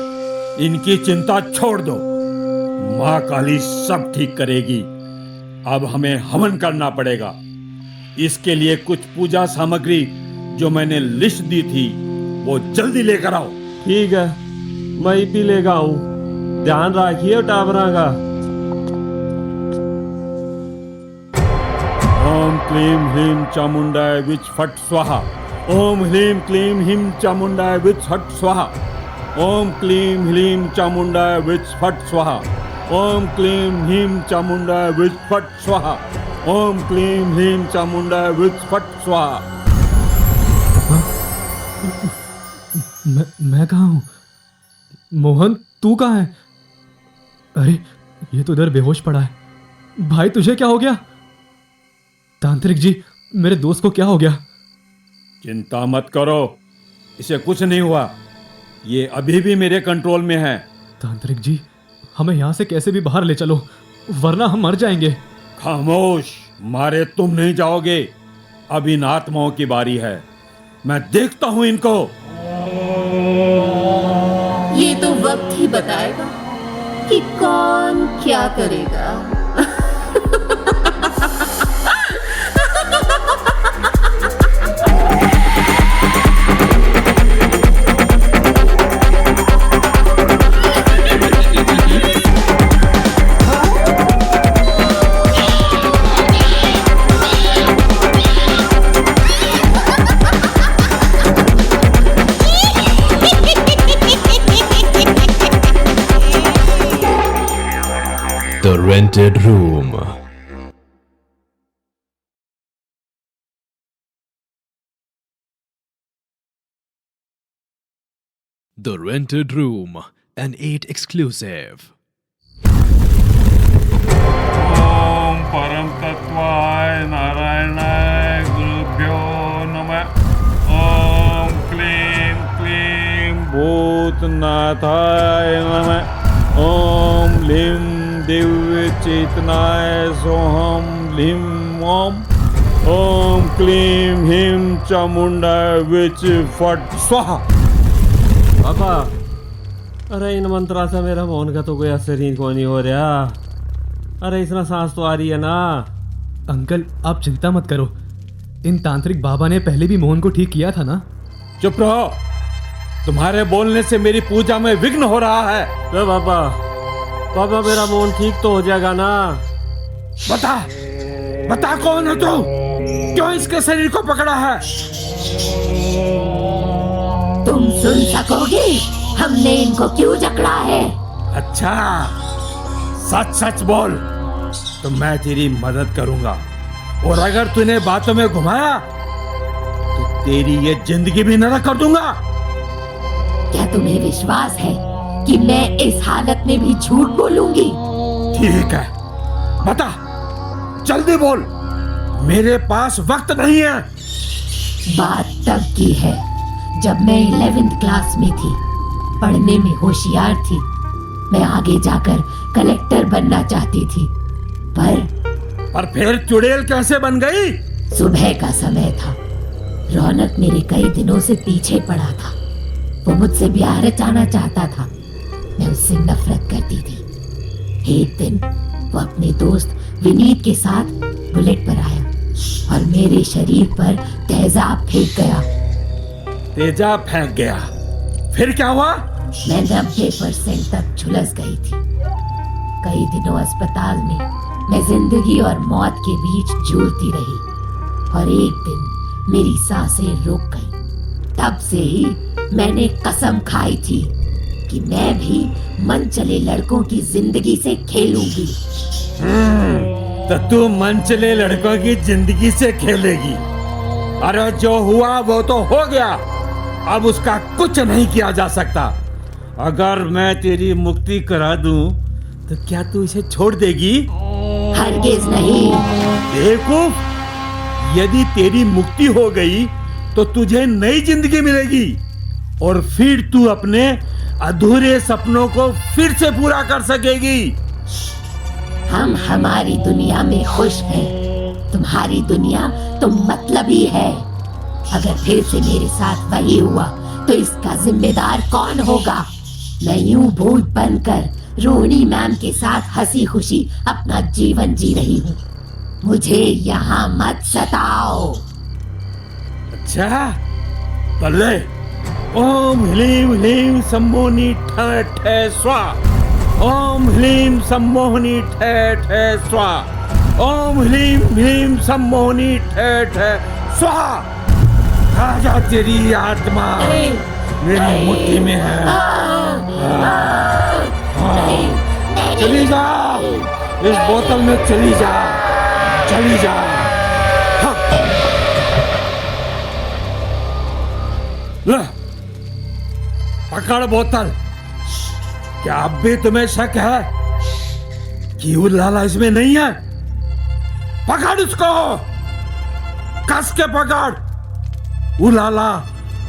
इनकी चिंता छोड़ दो, मां काली सब ठीक करेगी। अब हमें हवन करना पड़ेगा। इसके लिए कुछ पूजा सामग्री जो मैंने लिस्ट दी थी वो जल्दी लेकर आओ। ठीक है, मैं भी लेकर आऊं। ध्यान रखिए टाबरा का। ओम क्लीम ह्रीम चामुंडाय विच फट स्वाहा। ओम ह्रीम क्लीम हिम चामुंडाय विच फट स्वाहा। ओम क्लीम ह्रीम चामुंडाय विच फट स्वाहा। ओम क्लीम ह्रीम चामुंडाय विच फट स्वाहा। ओम क्लीम ह्रीम चामुंडाय विच फट स्वाहा। मैं कहाँ हूँ? मोहन, तू कहाँ है? अरे, ये तो इधर बेहोश पड़ा है। भाई, तुझे क्या हो गया? तांत्रिक जी, मेरे दोस्त को क्या हो गया? चिंता मत करो, इसे कुछ नहीं हुआ। ये अभी भी मेरे कंट्रोल में है। तांत्रिक जी, हमें यहाँ से कैसे भी बाहर ले चलो, वरना हम मर जाएंगे। खामोश, मारे तुम नहीं जाओगे। अब इन आत्माओं की बारी है। मैं देखता हूं इनको। ये तो वक्त ही बताएगा कि कौन क्या करेगा। Rented Room. The Rented Room, an 8 exclusive. ओम परम तत्वाय नारायणाय गुरुभ्यो नमः। ओम क्लीं क्लीं भूतनाथाय नमः। ओम लीं दिव्य चेतनाय सोहम लीं ओम। ओम क्लीं ह्रीं चामुंडाय विच फट स्वाहा। पापा, अरे इन मंत्रा से मेरा मोहन का तो कोई असर ही को नहीं हो रहा। अरे इतना सांस तो आ रही है ना। अंकल आप चिंता मत करो, इन तांत्रिक बाबा ने पहले भी मोहन को ठीक किया था ना। चुप रहो, तुम्हारे बोलने से मेरी पूजा में विघ्न हो रहा है। तो पापा मेरा मोहन ठीक तो हो जाएगा ना। बता बता कौन है तू? क्यों इसके शरीर को पकड़ा है? तुम सुन सकोगे हमने इनको क्यों जकड़ा है? अच्छा, सच सच बोल तो मैं तेरी मदद करूंगा, और अगर तूने बातों में घुमाया तो तेरी ये जिंदगी भी नरक कर दूंगा। क्या तुम्हें विश्वास है कि मैं इस हालत में भी झूठ बोलूंगी? ठीक है, बता जल्दी बोल, मेरे पास वक्त नहीं है। बात तब की है जब मैं 11th क्लास में थी, पढ़ने में होशियार थी। मैं आगे जाकर कलेक्टर बनना चाहती थी, पर फिर चुड़ैल कैसे बन गई? सुबह का समय था। रौनक मेरे कई दिनों से पीछे पड़ा था। वो मुझसे ब्याह रचाना चाहता था। मैं उससे नफरत करती थी। एक दिन वो अपने दोस्त विनीत के साथ बुलेट पर आया और मेरे शरीर पर तेजाब फेंक गया। तेजाब फेंक गया? फिर क्या हुआ? मैं 90% तक झुलस गई थी। कई दिनों अस्पताल में मैं जिंदगी और मौत के बीच जूझती रही, और एक दिन मेरी सांसें रुक गई। तब से ही मैंने कसम खाई थी कि मैं भी मन चले लड़कों की जिंदगी से खेलूंगी। तो तू मन चले लड़कों की जिंदगी से खेलेगी? अरे जो हुआ वो तो हो गया, अब उसका कुछ नहीं किया जा सकता। अगर मैं तेरी मुक्ति करा दूं तो क्या तू इसे छोड़ देगी? हरगिज नहीं। बेवकूफ, यदि तेरी मुक्ति हो गई तो तुझे नई जिंदगी मिलेगी, और फिर तू अपने अधूरे सपनों को फिर से पूरा कर सकेगी। हम हमारी दुनिया में खुश हैं। तुम्हारी दुनिया तो मतलबी है। अगर फिर से मेरे साथ वही हुआ तो इसका जिम्मेदार कौन होगा? मैं यूं भूत बनकर रोहिणी मैम के साथ हंसी खुशी अपना जीवन जी रही हूँ। मुझे यहाँ मत सताओ। अच्छा, बल्ले। ओम ह्लीं ह्लीं सम्मोहनी ठे ठे स्वाहा। ओम ह्लीं सम्मोहनी ठे ठे स्वाहा। ओम ह्लीं ह्लीं सम्मोहनी ठे ठे स्वाहा। आजा, तेरी आत्मा मेरी मुट्ठी में है। चली जा, इस बोतल में चली जा, चली जा। हाँ। ले, पकड़ बोतल। क्या अब भी तुम्हें शक है कि उलाला इसमें नहीं है? पकड़ उसको, कस के पकड़। उलाला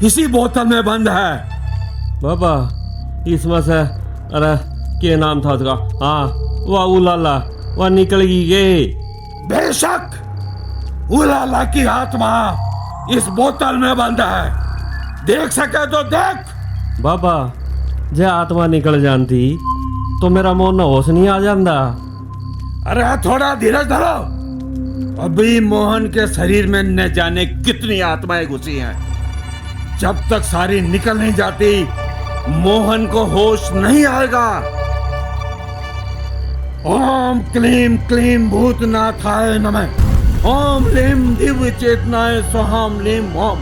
इसी बोतल में बंद है। बाबा, इसमें से अरे क्या नाम था उसका? हाँ, वह उलाला, वह निकल गई। बेशक उलाला की आत्मा इस बोतल में बंद है। देख सके तो देख। बाबा, जे आत्मा निकल जानती तो मेरा मोहन होश नहीं आ जाता। अरे थोड़ा धीरज धरो, अभी मोहन के शरीर में न जाने कितनी आत्माएं घुसी हैं। जब तक सारी निकल नहीं जाती मोहन को होश नहीं आएगा। ओम क्लीं क्लीं भूतनाथाय नमः। ओम लीं दिव्य चेतनाय स्वाहाम लीं ओम।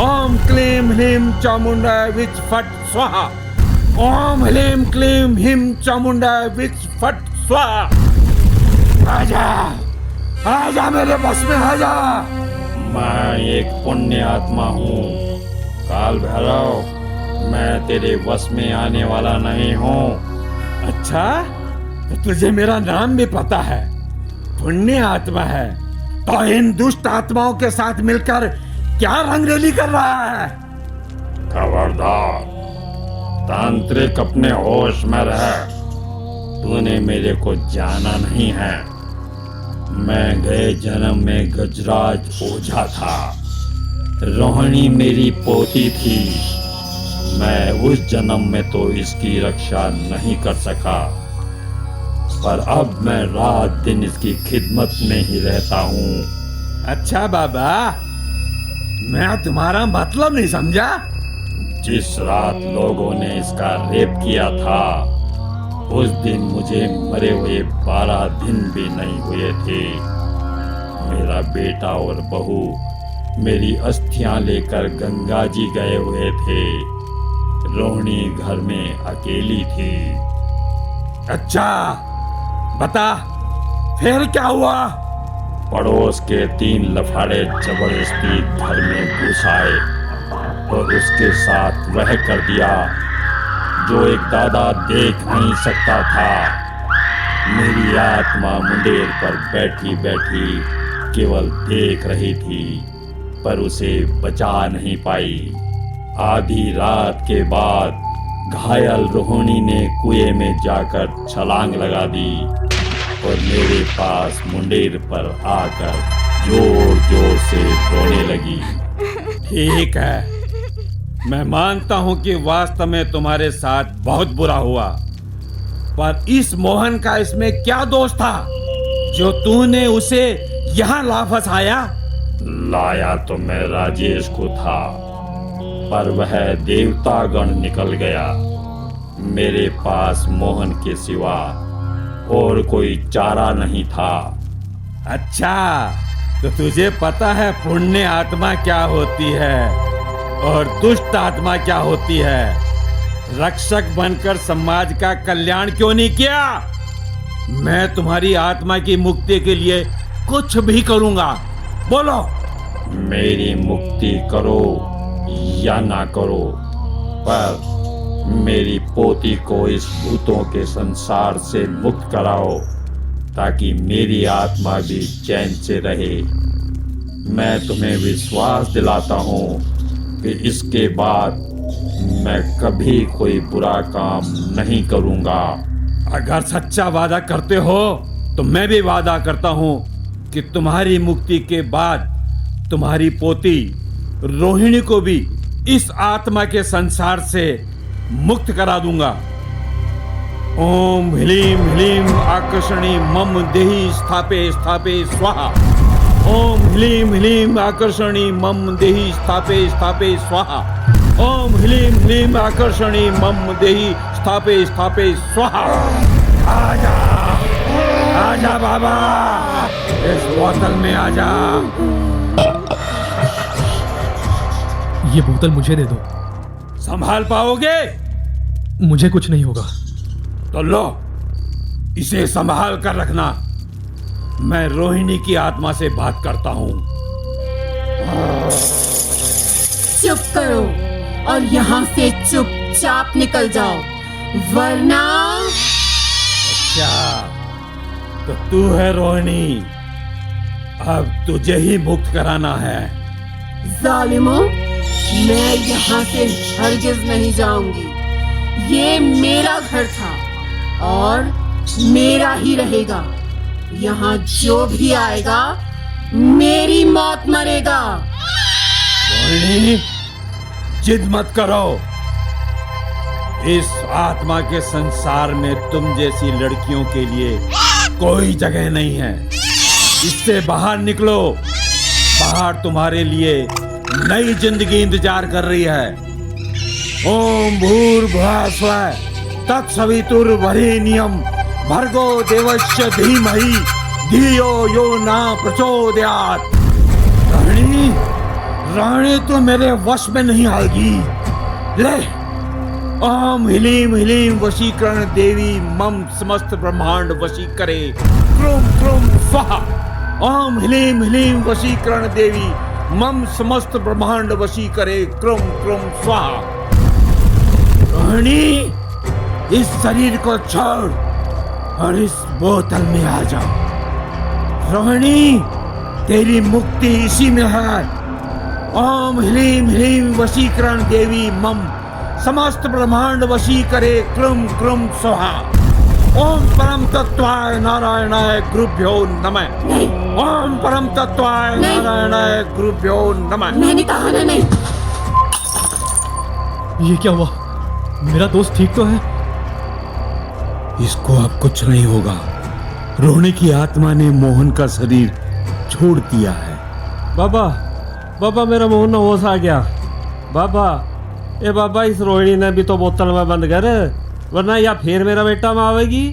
ओम क्लीं ह्रीं चामुंडाय विच फट स्वाहा। ओम ह्लीं क्लीं ह्रीं चामुंडाय विच फट स्वाहा। आजा, आजा मेरे बस में आजा। मैं एक पुण्य आत्मा हूँ काल भैरव, मैं तेरे वश में आने वाला नहीं हूँ। अच्छा, तो तुझे मेरा नाम भी पता है, पुण्य आत्मा है, तो इन दुष्ट आत्माओं के साथ मिलकर क्या रंगरेली कर रहा है? खबरदार, तांत्रिक अपने होश में रह। तूने मेरे को जाना नहीं है। मैं गए जन्म में गजराज ओझा था, रोहिणी मेरी पोती थी। मैं उस जन्म में तो इसकी रक्षा नहीं कर सका, पर अब मैं रात दिन इसकी खिदमत में ही रहता हूँ। अच्छा बाबा, मैं तुम्हारा मतलब नहीं समझा। जिस रात लोगों ने इसका रेप किया था, उस दिन मुझे मरे हुए 12 दिन भी नहीं हुए थे। मेरा बेटा और बहू मेरी अस्थियां लेकर गंगा जी गए हुए थे। रोहिणी घर में अकेली थी। अच्छा, बता फिर क्या हुआ? पड़ोस के 3 लफाड़े जबरदस्ती घर में घुस आए और उसके साथ वह कर दिया जो एक दादा देख नहीं सकता था। मेरी आत्मा मुंडेर पर बैठी बैठी केवल देख रही थी, पर उसे बचा नहीं पाई। आधी रात के बाद घायल रोहिणी ने कुएं में जाकर छलांग लगा दी और मेरे पास मुंडेर पर आकर जोर जोर से रोने लगी। ठीक है, मैं मानता हूं कि वास्तव में तुम्हारे साथ बहुत बुरा हुआ, पर इस मोहन का इसमें क्या दोष था जो तूने उसे यहाँ ला फंसाया? लाया तो मैं राजेश को था, पर वह देवता गण निकल गया। मेरे पास मोहन के सिवा और कोई चारा नहीं था। अच्छा, तो तुझे पता है पुण्य आत्मा क्या होती है और दुष्ट आत्मा क्या होती है? रक्षक बनकर समाज का कल्याण क्यों नहीं किया? मैं तुम्हारी आत्मा की मुक्ति के लिए कुछ भी करूंगा, बोलो। मेरी मुक्ति करो या ना करो, पर मेरी पोती को इस भूतों के संसार से मुक्त कराओ, ताकि मेरी आत्मा भी चैन से रहे। मैं तुम्हें विश्वास दिलाता हूँ कि इसके बाद मैं कभी कोई बुरा काम नहीं करूँगा। अगर सच्चा वादा करते हो तो मैं भी वादा करता हूँ कि तुम्हारी मुक्ति के बाद तुम्हारी पोती रोहिणी को भी इस आत्मा के संसार से मुक्त करा दूंगा। ओम ह्लीं ह्लीं आकर्षणी मम देहि स्थापे स्थापे स्वाहा। ओम ह्लीं ह्लीं आकर्षणी मम देहि स्थापे स्थापे स्वाहा। ओम ह्लीं ह्लीं आकर्षणी मम देहि स्थापे स्थापे स्वाहा। आजा, आजा बाबा, इस बोतल में आजा। ये बोतल मुझे दे दो। संभाल पाओगे? मुझे कुछ नहीं होगा। तो लो, इसे संभाल कर रखना। मैं रोहिणी की आत्मा से बात करता हूँ। चुप करो और यहाँ से चुपचाप निकल जाओ, वरना। अच्छा, तो तू है रोहिणी, अब तुझे ही मुक्त कराना है। जालिमों, मैं यहाँ से हरगिज नहीं जाऊंगी। ये मेरा घर था और मेरा ही रहेगा। यहाँ जो भी आएगा मेरी मौत मरेगा। रोहिणी, जिद मत करो। इस आत्मा के संसार में तुम जैसी लड़कियों के लिए कोई जगह नहीं है। इससे बाहर निकलो। बाहर तुम्हारे लिए नई जिंदगी इंतजार कर रही है। ओम भूर्भुवः स्वः तत्सवितुर्वरेण्यं भर्गो देवस्य धीमहि धियो यो न प्रचोदयात्। रानी, रानी तो मेरे वश में नहीं आएगी। ले, ओम ह्लीं ह्लीं वशीकरण देवी मम समस्त ब्रह्मांड वशी करे। क्रुम क्रुम स्वाहा। ओम ह्लीम ह्लीम वशीकरण देवी मम समस्त ब्रह्मांड वशी करे क्रुम क्रुम स्वाहा। रोहिणी, इस शरीर को छोड़ और इस बोतल में आ जाओ। रोहिणी, तेरी मुक्ति इसी में है। ओम ह्लीम ह्लीम वशीकरण देवी मम समस्त ब्रह्मांड वशी करे क्रुम क्रुम स्वाहा। ओम परम तत्वाय नारायणाय गुरुभ्यो नमः। ओम परम तत्वाय नारायणाय गुरुभ्यो नमः। मैंने कहा ना नहीं। ये क्या हुआ? मेरा दोस्त ठीक तो है? इसको अब कुछ नहीं होगा। रोहिणी की आत्मा ने मोहन का शरीर छोड़ दिया है। बाबा, बाबा मेरा मोहन ना होश आ गया। बाबा, ए बाबा, इस रोहिणी ने भी तो बोतल में बंद कर, वरना या फिर मेरा बेटा में आवेगी।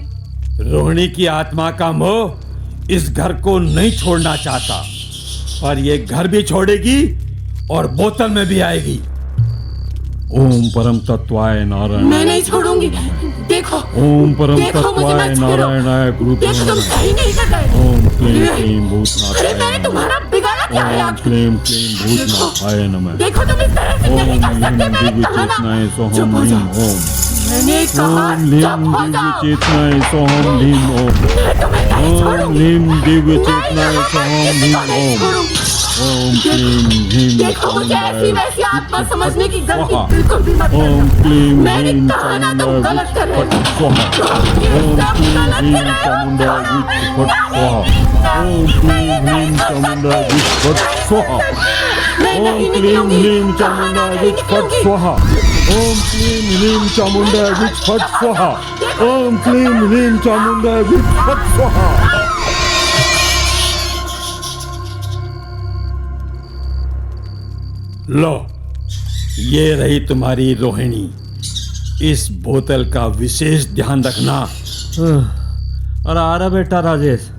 रोहिणी की आत्मा का मोह इस घर को नहीं छोड़ना चाहता, पर ये घर भी छोड़ेगी और बोतल में भी आएगी। ओम परम तत्वाय नारायण। मैं नहीं छोड़ूंगी। देखो, ओम परम देखो, मुझे तत्वाय मत छोड़ो। नारायणाय गुरुभ्यो देखो, तुम नमः। सही नहीं कर रहे। ओम क्लीं क्लीं अरे भूतनाथाय मैंने तुम्हारा बिगाड़ा क्या है ओम आखिर? क्लीं क्लीं भूतनाथाय नमः। देखो, तुम इस तरह से ओम नहीं कर सकते। लीं मैंने दिव्य कहा ना। चेतनाय सोहम चुप हो लीं जाओ। ओम। मैंने कहा ओम लीं चुप हो दिव्य जाओ। चेतनाय सोहम लीं ओम। मैं तुम्हें नहीं ओम छोड़ूंगी। लीं दिव्य नहीं, चेतनाय नहीं, सोहम मैं लीं इसको नहीं ओम। छोड़ूंगी। ओम क्लीं ह्रीं देखो, मुझे ऐसी वैसी आत्मा समझने की गलती स्वाहा। बिल्कुल भी मत ओम करना। क्लीं मैंने ह्रीं कहा ना, तुम चामुंडा गलत कर रहे विच हो। फट स्वाहा। ओम सब क्लीं गलत ह्रीं कर रहे हो। चामुंडा विच फट स्वाहा। ओम क्लीं ह्रीं चामुंडा विच फट स्वाहा। मैं ओम नहीं क्लीं निकलूंगी। ह्रीं चामुंडा विच फट स्वाहा। ओम क्लीं ह्रीं चामुंडा विच फट स्वाहा। ओम क्लीं ह्रीं चामुंडा विच फट स्वाहा। लो, ये रही तुम्हारी रोहिणी। इस बोतल का विशेष ध्यान रखना। और आ रहा बेटा राजेश,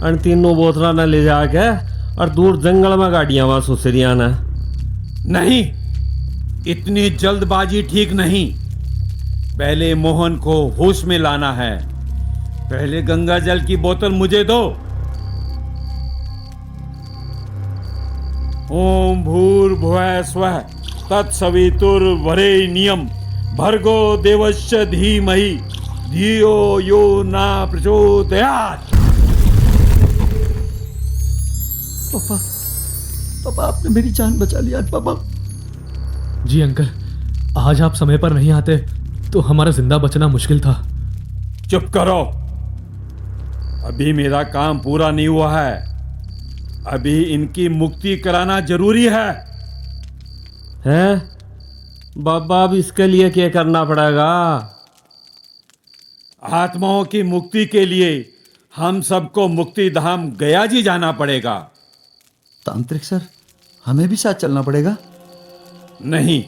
अन तीनों बोतला न ले जाके और दूर जंगल में गाड़ियां वहां सुसरिया न। नहीं, इतनी जल्दबाजी ठीक नहीं। पहले मोहन को होश में लाना है। पहले गंगा जल की बोतल मुझे दो। ओम भूर्भुवः स्वः तत्सवितुर्वरेण्यं भर्गो देवस्य धीमहि धियो यो न प्रचोदयात्। पापा, पापा आपने मेरी जान बचा लिया आज पापा। जी अंकल, आज आप समय पर नहीं आते तो हमारा जिंदा बचना मुश्किल था। चुप करो, अभी मेरा काम पूरा नहीं हुआ है। अभी इनकी मुक्ति कराना जरूरी है। हैं? बाबा, अब इसके लिए क्या करना पड़ेगा? आत्माओं की मुक्ति के लिए हम सबको मुक्ति धाम गया जी जाना पड़ेगा। तांत्रिक सर, हमें भी साथ चलना पड़ेगा? नहीं,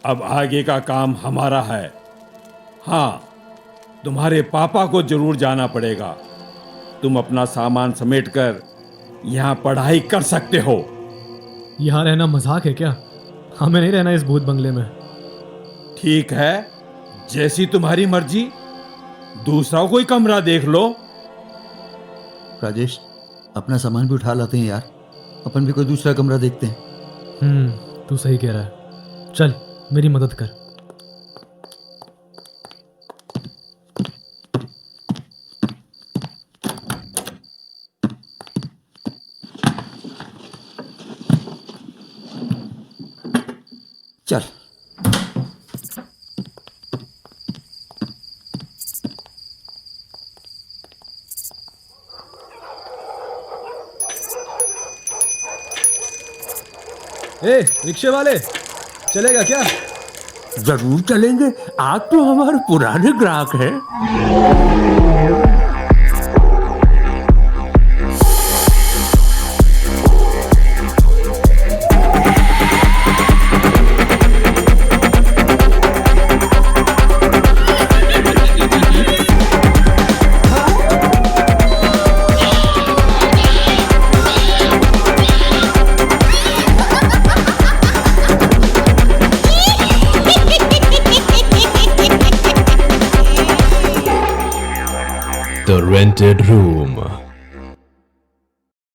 अब आगे का काम हमारा है। हाँ, तुम्हारे पापा को जरूर जाना पड़ेगा। तुम अपना सामान समेटकर यहाँ पढ़ाई कर सकते हो। यहाँ रहना मजाक है क्या? हमें नहीं रहना इस भूत बंगले में। ठीक है, जैसी तुम्हारी मर्जी। दूसरा कोई कमरा देख लो। राजेश, अपना सामान भी उठा लाते हैं यार। अपन भी कोई दूसरा कमरा देखते हैं। तू सही कह रहा है। चल, मेरी मदद कर। चल। ए, रिक्शे वाले, चलेगा क्या? जरूर चलेंगे, आप तो हमारे पुराने ग्राहक हैं। The Rented Room.